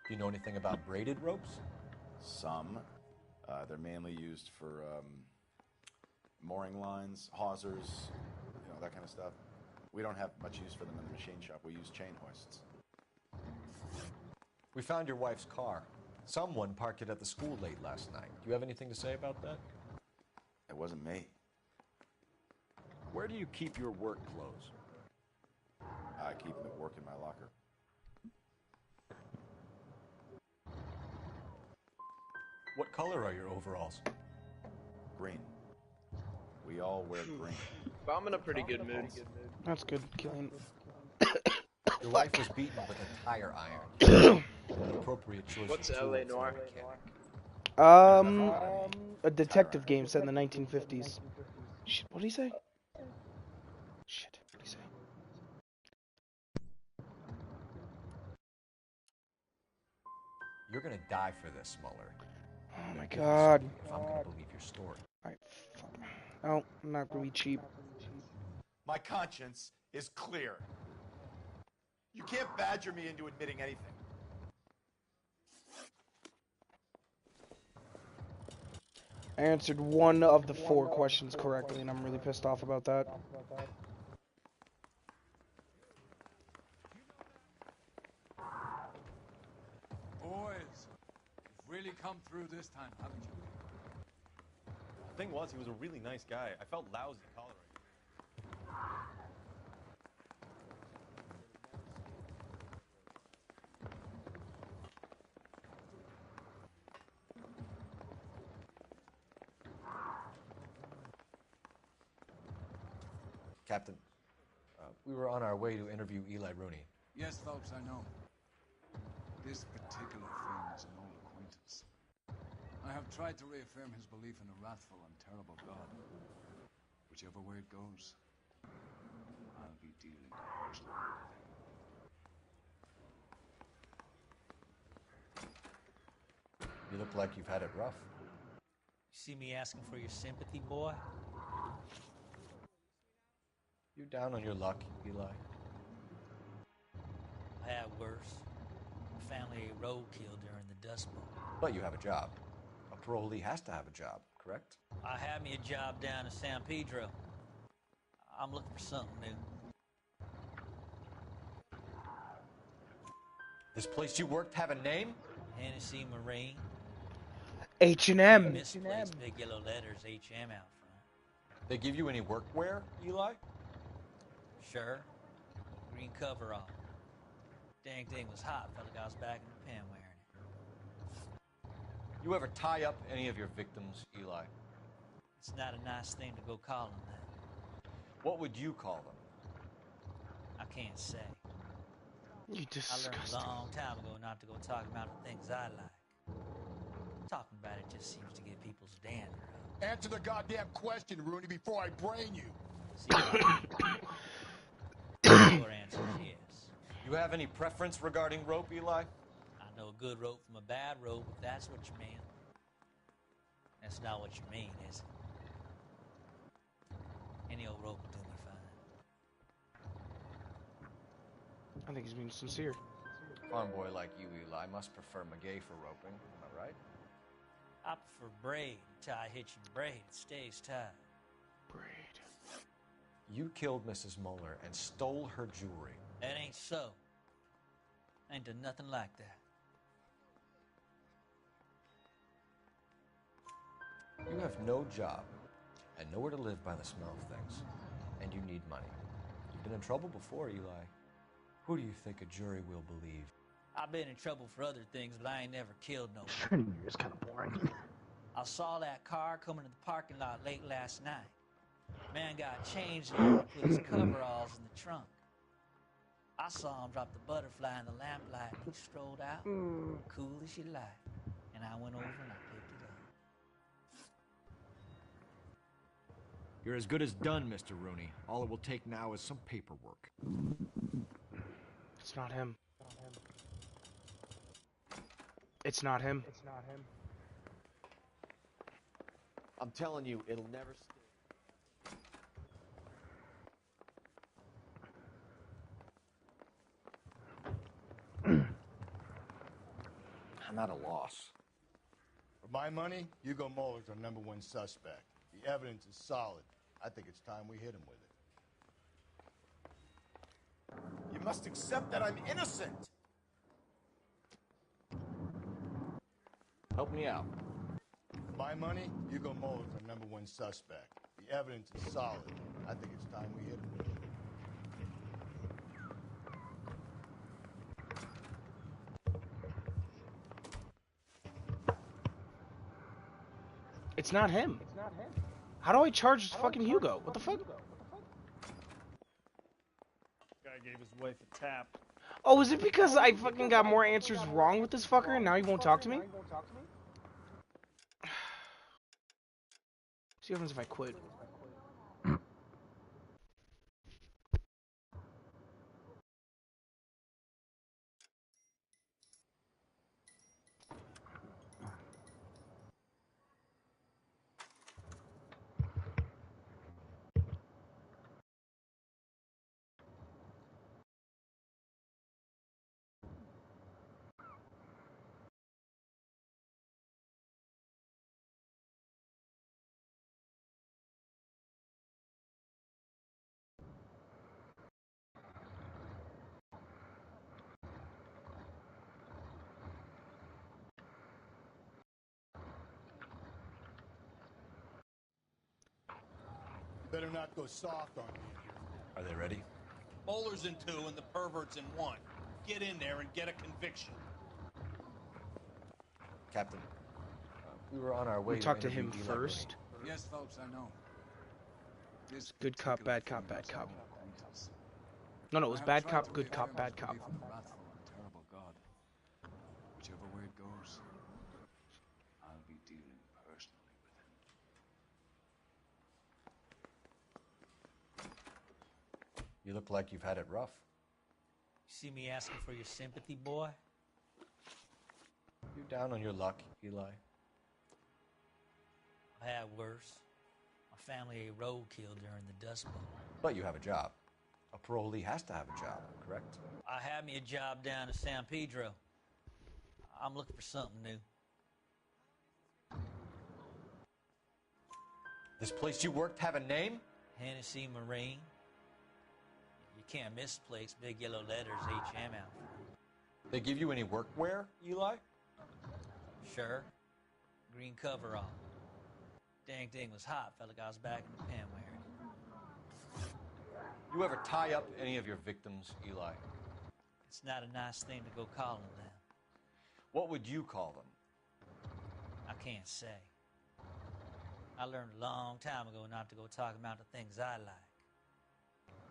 Do you know anything about braided ropes? Some. They're mainly used for mooring lines, hawsers, that kind of stuff. We don't have much use for them in the machine shop. We use chain hoists. We found your wife's car. Someone parked it at the school late last night. Do you have anything to say about that? It wasn't me. Where do you keep your work clothes? I keep them at work in my locker. What color are your overalls? Green. We all wear green. But I'm in a pretty good mood. That's good, Killian. Your wife was beaten with a tire iron. An appropriate choice. What's of L.A tool for a Noire? mechanic. A detective game set in the 1950s. Shit, what did he say? Shit, what did he say? You're gonna die for this, Mueller. Oh my god. If I'm gonna believe your story. Alright, fuck. Oh, I'm not gonna be cheap. My conscience is clear. You can't badger me into admitting anything. I answered one of the 4 questions correctly, and I'm really pissed off about that. Boys, you've really come through this time, haven't you? The thing was, he was a really nice guy. I felt lousy tolerating him. Captain, we were on our way to interview Eli Rooney. Yes, Phelps, I know. This particular thing is an old acquaintance. I have tried to reaffirm his belief in a wrathful and terrible God. Whichever way it goes, I'll be dealing personally with him. You look like you've had it rough. You see me asking for your sympathy, boy? You down on your luck, Eli? I had worse. My family roadkill during the Dust Bowl. But you have a job. A parolee has to have a job, correct? I had me a job down in San Pedro. I'm looking for something new. This place you worked have a name? Hennessy Marine. H&M. Misplaced big yellow letters H&M out front. They give you any workwear, Eli? Sure. Green coverall. Dang thing was hot. Felt like I was back in the pen wearing it. You ever tie up any of your victims, Eli? It's not a nice thing to go call them that. What would you call them? I can't say. You disgusting. I learned a long time ago not to go talk about the things I like. Talking about it just seems to get people's dander up. Answer the goddamn question, Rooney, before I brain you. Your answer is yes. You have any preference regarding rope, Eli? I know a good rope from a bad rope, if that's what you mean. That's not what you mean, is it? Any old rope will do me fine. I think he's being sincere. Farm boy like you, Eli, must prefer McGay for roping. Am I right? I prefer braid. Tie hitching braid. It stays tied. Braid. You killed Mrs. Mueller and stole her jewelry. That ain't so. I ain't done nothing like that. You have no job and nowhere to live by the smell of things. And you need money. You've been in trouble before, Eli. Who do you think a jury will believe? I've been in trouble for other things, but I ain't never killed no one. Training year is kind of boring. I saw that car coming to the parking lot late last night. Man got changed and put his coveralls in the trunk. I saw him drop the butterfly in the lamplight and he strolled out, cool as you like. And I went over and I picked it up. You're as good as done, Mr. Rooney. All it will take now is some paperwork. It's not him. It's not him. It's not him. I'm telling you, it'll never stick. I'm at a loss. For my money, Hugo Muller's our #1 suspect. The evidence is solid. I think it's time we hit him with it. You must accept that I'm innocent. Help me out. For my money, Hugo Muller's our #1 suspect. The evidence is solid. I think it's time we hit him with it. It's not him. How do I charge fucking Hugo? What the fuck? Guy gave his wife a tap. Oh, is it because I fucking got more answers wrong with this fucker and now he won't talk to me? See what happens if I quit. Better not go soft on me. Are they ready? Bowler's in 2 and the pervert's in 1. Get in there and get a conviction. Captain, we were on our way We talk to him interview Eli first. Yes, Phelps, I know. This Good cop, particular bad cop, thing bad is cop. all pointless. No, it was I have bad tried cop, to good repay cop, him bad his cop. belief in the wrathful and terrible God. Whichever way it goes, I'll be dealing personally with him. You look like you've had it rough. You see me asking for your sympathy, boy? You're down on your luck, Eli. I had worse. My family ate roadkill during the Dust Bowl. But you have a job. A parolee has to have a job, correct? I had me a job down in San Pedro. I'm looking for something new. This place you worked have a name? Hennessy Marine. You can't miss the place. Big yellow letters, HM out. They give you any workwear, Eli? Sure. Green coverall. Dang thing was hot. Felt like I was back in the pen wearing it. You ever tie up any of your victims, Eli? It's not a nice thing to go calling them. What would you call them? I can't say. I learned a long time ago not to go talking about the things I like.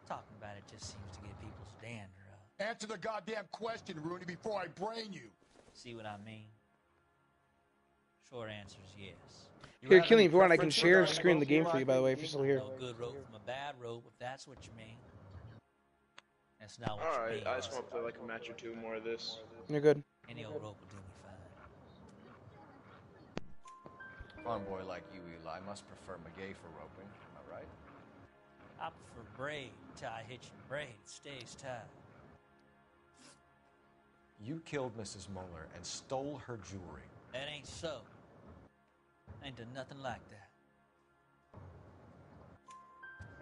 Talking about it just seems to get people's dander up. Answer the goddamn question, Rooney, before I brain you. See what I mean? Short answer is yes. Here, Killian, if you want, I can share screen the game for you, by the way, if you're still here. No good rope from a bad rope, if that's what you mean. That's not what you Alright, mean. I just want to play like a match or 2 more of this. You're good. Any old rope will do me fine. Farm boy like you, Eli, must prefer McGay for roping. Am I right? I prefer braid, tie, hitch, and braid. It stays tied. You killed Mrs. Muller and stole her jewelry. That ain't so. I ain't done nothing like that.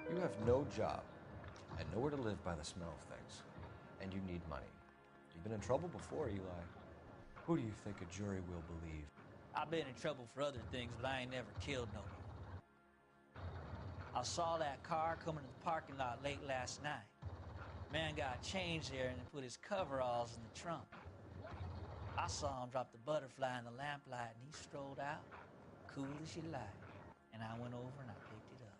You have no job and nowhere to live by the smell of things. And you need money. You've been in trouble before, Eli. Who do you think a jury will believe? I've been in trouble for other things, but I ain't never killed no one. I saw that car coming to the parking lot late last night. Man got changed there and put his coveralls in the trunk. I saw him drop the butterfly in the lamplight and he strolled out, cool as you like. And I went over and I picked it up.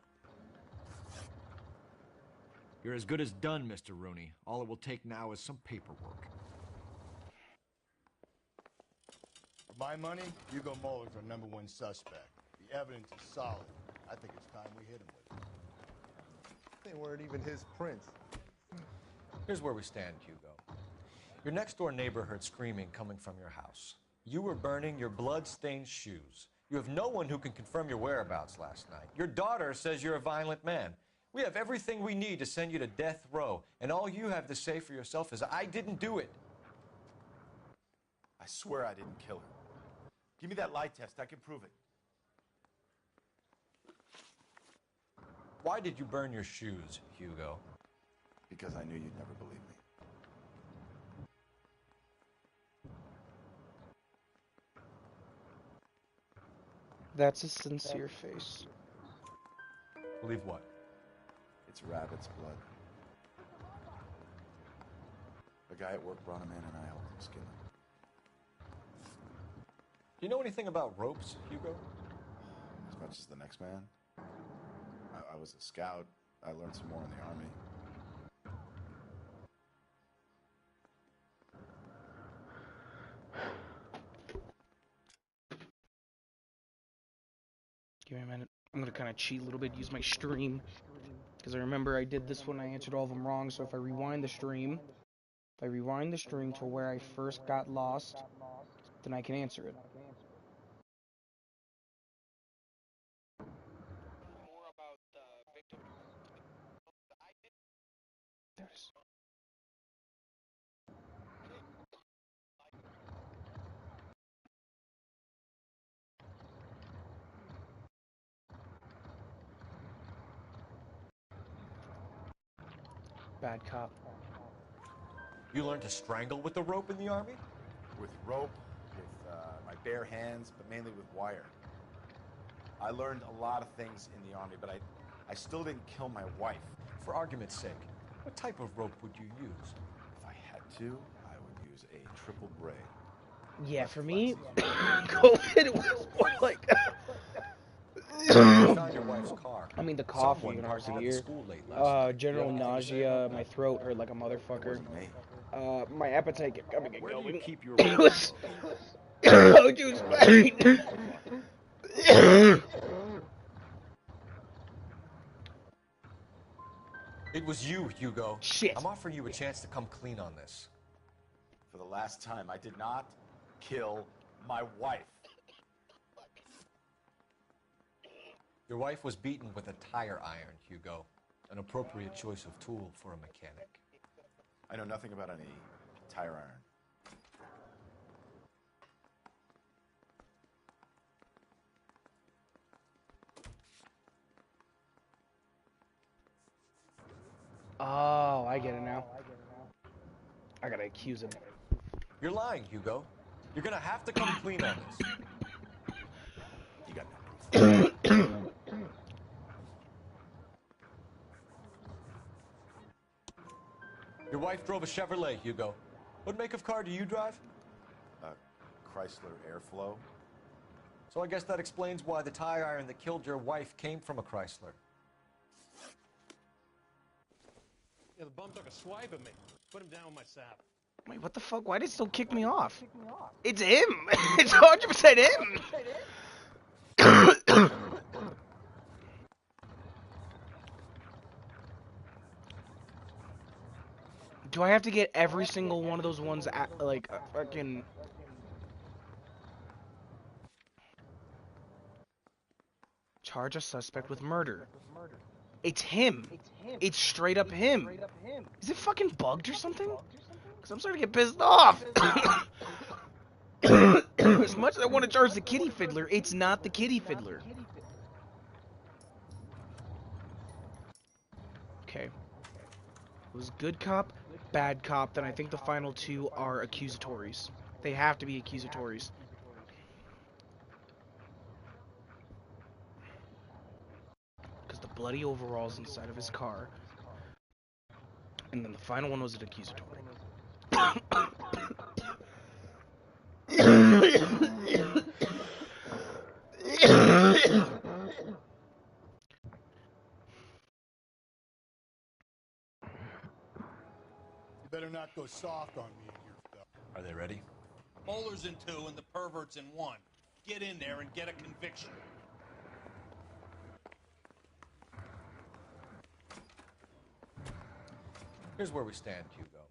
You're as good as done, Mr. Rooney. All it will take now is some paperwork. For my money, Hugo Muller's our #1 suspect. The evidence is solid. I think it's time we hit him with it. They weren't even his prints. Here's where we stand, Hugo. Your next-door neighbor heard screaming coming from your house. You were burning your blood-stained shoes. You have no one who can confirm your whereabouts last night. Your daughter says you're a violent man. We have everything we need to send you to death row, and all you have to say for yourself is, I didn't do it. I swear I didn't kill her. Give me that lie test. I can prove it. Why did you burn your shoes, Hugo? Because I knew you'd never believe me. That's a sincere face. Believe what? It's rabbit's blood. A guy at work brought him in and I helped him skin him. Do you know anything about ropes, Hugo? As much as the next man. I was a scout. I learned some more in the army. Give me a minute. I'm gonna kind of cheat a little bit, use my stream. Because I remember I did this when I answered all of them wrong, so if I rewind the stream to where I first got lost, then I can answer it. There it is. Bad cop. You learned to strangle with the rope in the army? With rope, with my bare hands, but mainly with wire. I learned a lot of things in the army, but I still didn't kill my wife. For argument's sake, what type of rope would you use? If I had to, I would use a triple braid. Yeah, for me, COVID was more like... You found your wife's car. I mean, the coffee Someone when I was parked it at the here. school late last night. General You have anything to say nausea, about my that? throat hurt like a motherfucker. Me. My appetite kept coming and Where do going. you keep your It was... revolvers? Oh, juice, mate. It was you, Hugo. Shit. I'm offering you a chance to come clean on this. For the last time, I did not kill my wife. Your wife was beaten with a tire iron, Hugo. An appropriate choice of tool for a mechanic. I know nothing about any tire iron. Oh, I get it now. I gotta accuse him. You're lying, Hugo. You're gonna have to come clean on this. You got no proof. Your wife drove a Chevrolet, Hugo. What make of car do you drive? A Chrysler Airflow. So I guess that explains why the tire iron that killed your wife came from a Chrysler. Yeah, the bum took a swipe at me. Put him down with my sap. Wait, what the fuck? Why did it still kick me off? It's him! It's 100% him! Do I have to get every single one of those ones at, like, fucking... Charge a suspect with murder. It's him. It's straight up him. Is it fucking bugged or something? Because I'm starting to get pissed off. As much as I want to charge the kitty fiddler, it's not the kitty fiddler. Okay. It was good cop, bad cop, then I think the final two are accusatories. They have to be accusatories. Because the bloody overalls inside of his car. And then the final one was an accusatory. You better not go soft on me in here, Phil. Are they ready? Bowler's in 2 and the pervert's in 1. Get in there and get a conviction. Here's where we stand, Hugo.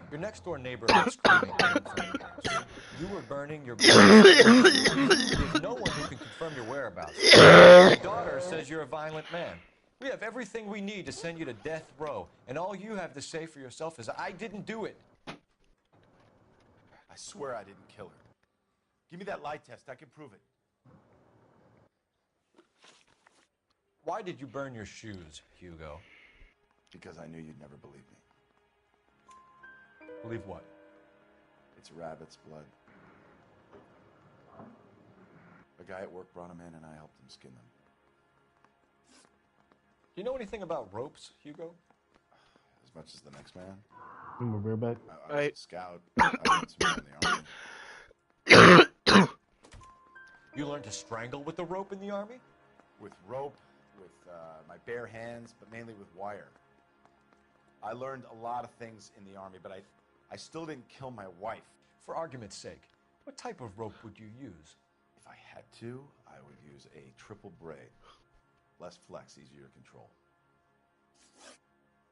Your next-door neighbor was screaming from the house. You were burning your There's no one who can confirm your whereabouts. Your daughter says you're a violent man. We have everything we need to send you to death row, and all you have to say for yourself is, I didn't do it. I swear I didn't kill her. Give me that lie test. I can prove it. Why did you burn your shoes, Hugo? Because I knew you'd never believe me. Believe what? It's rabbit's blood. A guy at work brought him in, and I helped him skin them. Do you know anything about ropes, Hugo? As much as the next man. I'm a bareback. I was a scout. I went to in the army. You learned to strangle with the rope in the army? With rope, with my bare hands, but mainly with wire. I learned a lot of things in the army, but I still didn't kill my wife. For argument's sake, what type of rope would you use? If I had to, I would use a triple braid. Less flex, easier to control.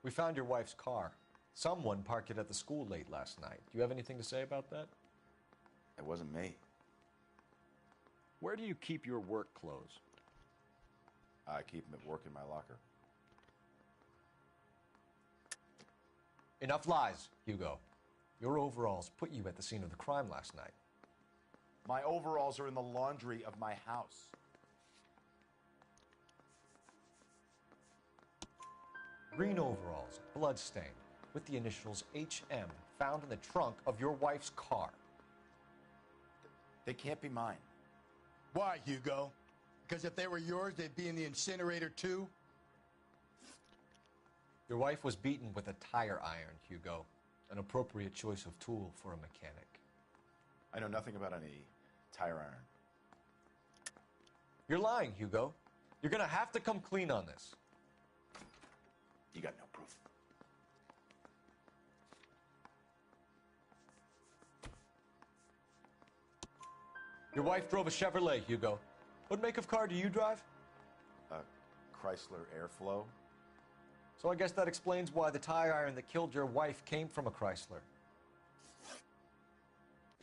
We found your wife's car. Someone parked it at the school late last night. Do you have anything to say about that? It wasn't me. Where do you keep your work clothes? I keep them at work in my locker. Enough lies, Hugo. Your overalls put you at the scene of the crime last night. My overalls are in the laundry of my house. Green overalls, blood-stained, with the initials HM, found in the trunk of your wife's car. They can't be mine. Why, Hugo? Because if they were yours, they'd be in the incinerator too? Your wife was beaten with a tire iron, Hugo. An appropriate choice of tool for a mechanic. I know nothing about any tire iron. You're lying, Hugo. You're gonna have to come clean on this. You got no proof. Your wife drove a Chevrolet, Hugo. What make of car do you drive? A Chrysler Airflow. So I guess that explains why the tire iron that killed your wife came from a Chrysler.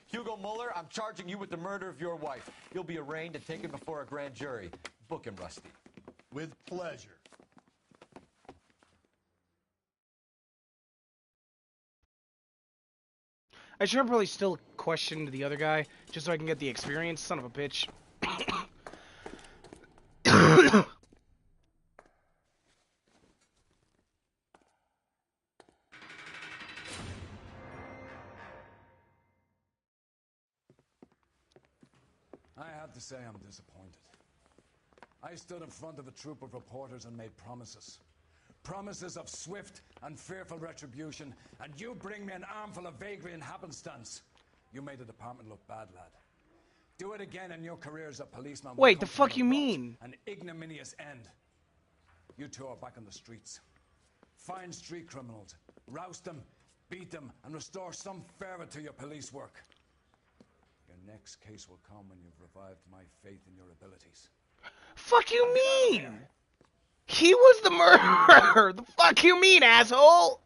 Hugo Muller, I'm charging you with the murder of your wife. You'll be arraigned and taken before a grand jury. Book him, Rusty. With pleasure. I should have probably still questioned the other guy, just so I can get the experience. Son of a bitch. I have to say I'm disappointed. I stood in front of a troop of reporters and made promises. Promises of swift and fearful retribution, and you bring me an armful of vagary and happenstance. You made the department look bad, lad. Do it again and your career as a policeman will Wait, come the to fuck an you abrupt mean? An ignominious end. You two are back on the streets. Find street criminals, roust them, beat them, and restore some fervor to your police work. Your next case will come when you've revived my faith in your abilities. Fuck you mean? He was the murderer! The fuck you mean, asshole?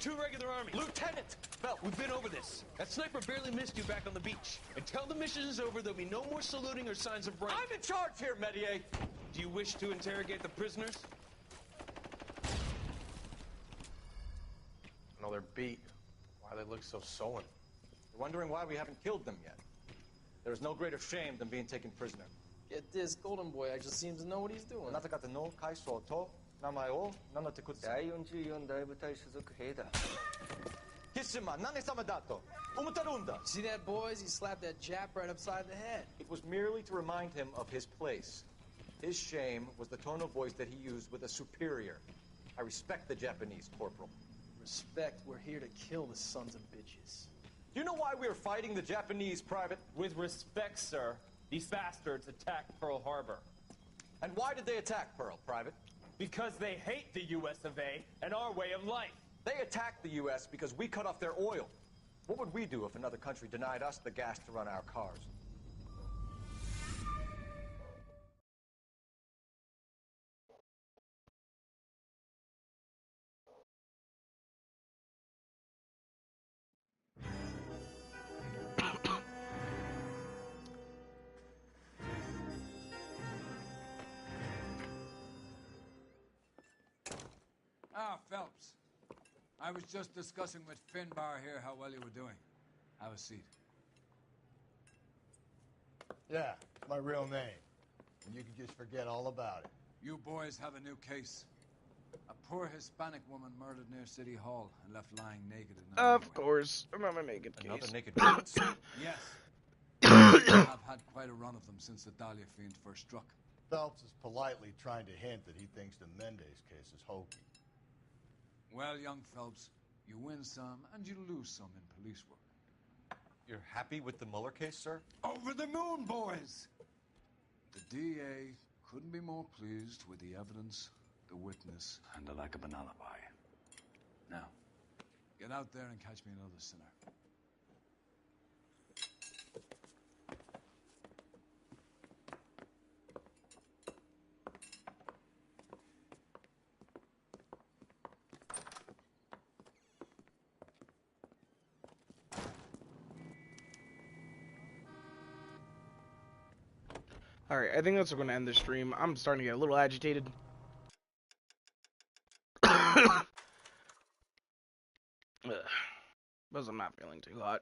2 regular army. Lieutenant! Well, we've been over this. That sniper barely missed you back on the beach. Until the mission is over, there'll be no more saluting or signs of rank. I'm in charge here, Medier! Do you wish to interrogate the prisoners? No, they're beat. Why they look so sullen? They're wondering why we haven't killed them yet. There is no greater shame than being taken prisoner. Get this, Golden Boy actually seems to know what he's doing. あなた方の階層と名前を名乗ってください。第44大部隊所属兵だ。キスマ、何様だと思ってるんだ。 See that, boys? He slapped that Jap right upside the head. It was merely to remind him of his place. His shame was the tone of voice that he used with a superior. I respect the Japanese, Corporal. Respect, we're here to kill the sons of bitches. Do you know why we are fighting the Japanese, Private? With respect, sir, these bastards attacked Pearl Harbor. And why did they attack Pearl, Private? Because they hate the U.S. of A. and our way of life. They attacked the U.S. because we cut off their oil. What would we do if another country denied us the gas to run our cars? Ah, Phelps. I was just discussing with Finbar here how well you were doing. Have a seat. Yeah, my real name. And you can just forget all about it. You boys have a new case. A poor Hispanic woman murdered near City Hall and left lying naked in an Of course, another naked case. Another naked case? Yes. I've had quite a run of them since the Dahlia fiend first struck. Phelps is politely trying to hint that he thinks the Mendez case is hokey. Well, young Phelps, you win some and you lose some in police work. You're happy with the Mueller case, sir? Over the moon, boys! The DA couldn't be more pleased with the evidence, the witness, and the lack of an alibi. Now, get out there and catch me another sinner. Alright, I think that's what's going to end the stream. I'm starting to get a little agitated. Because I'm not feeling too hot.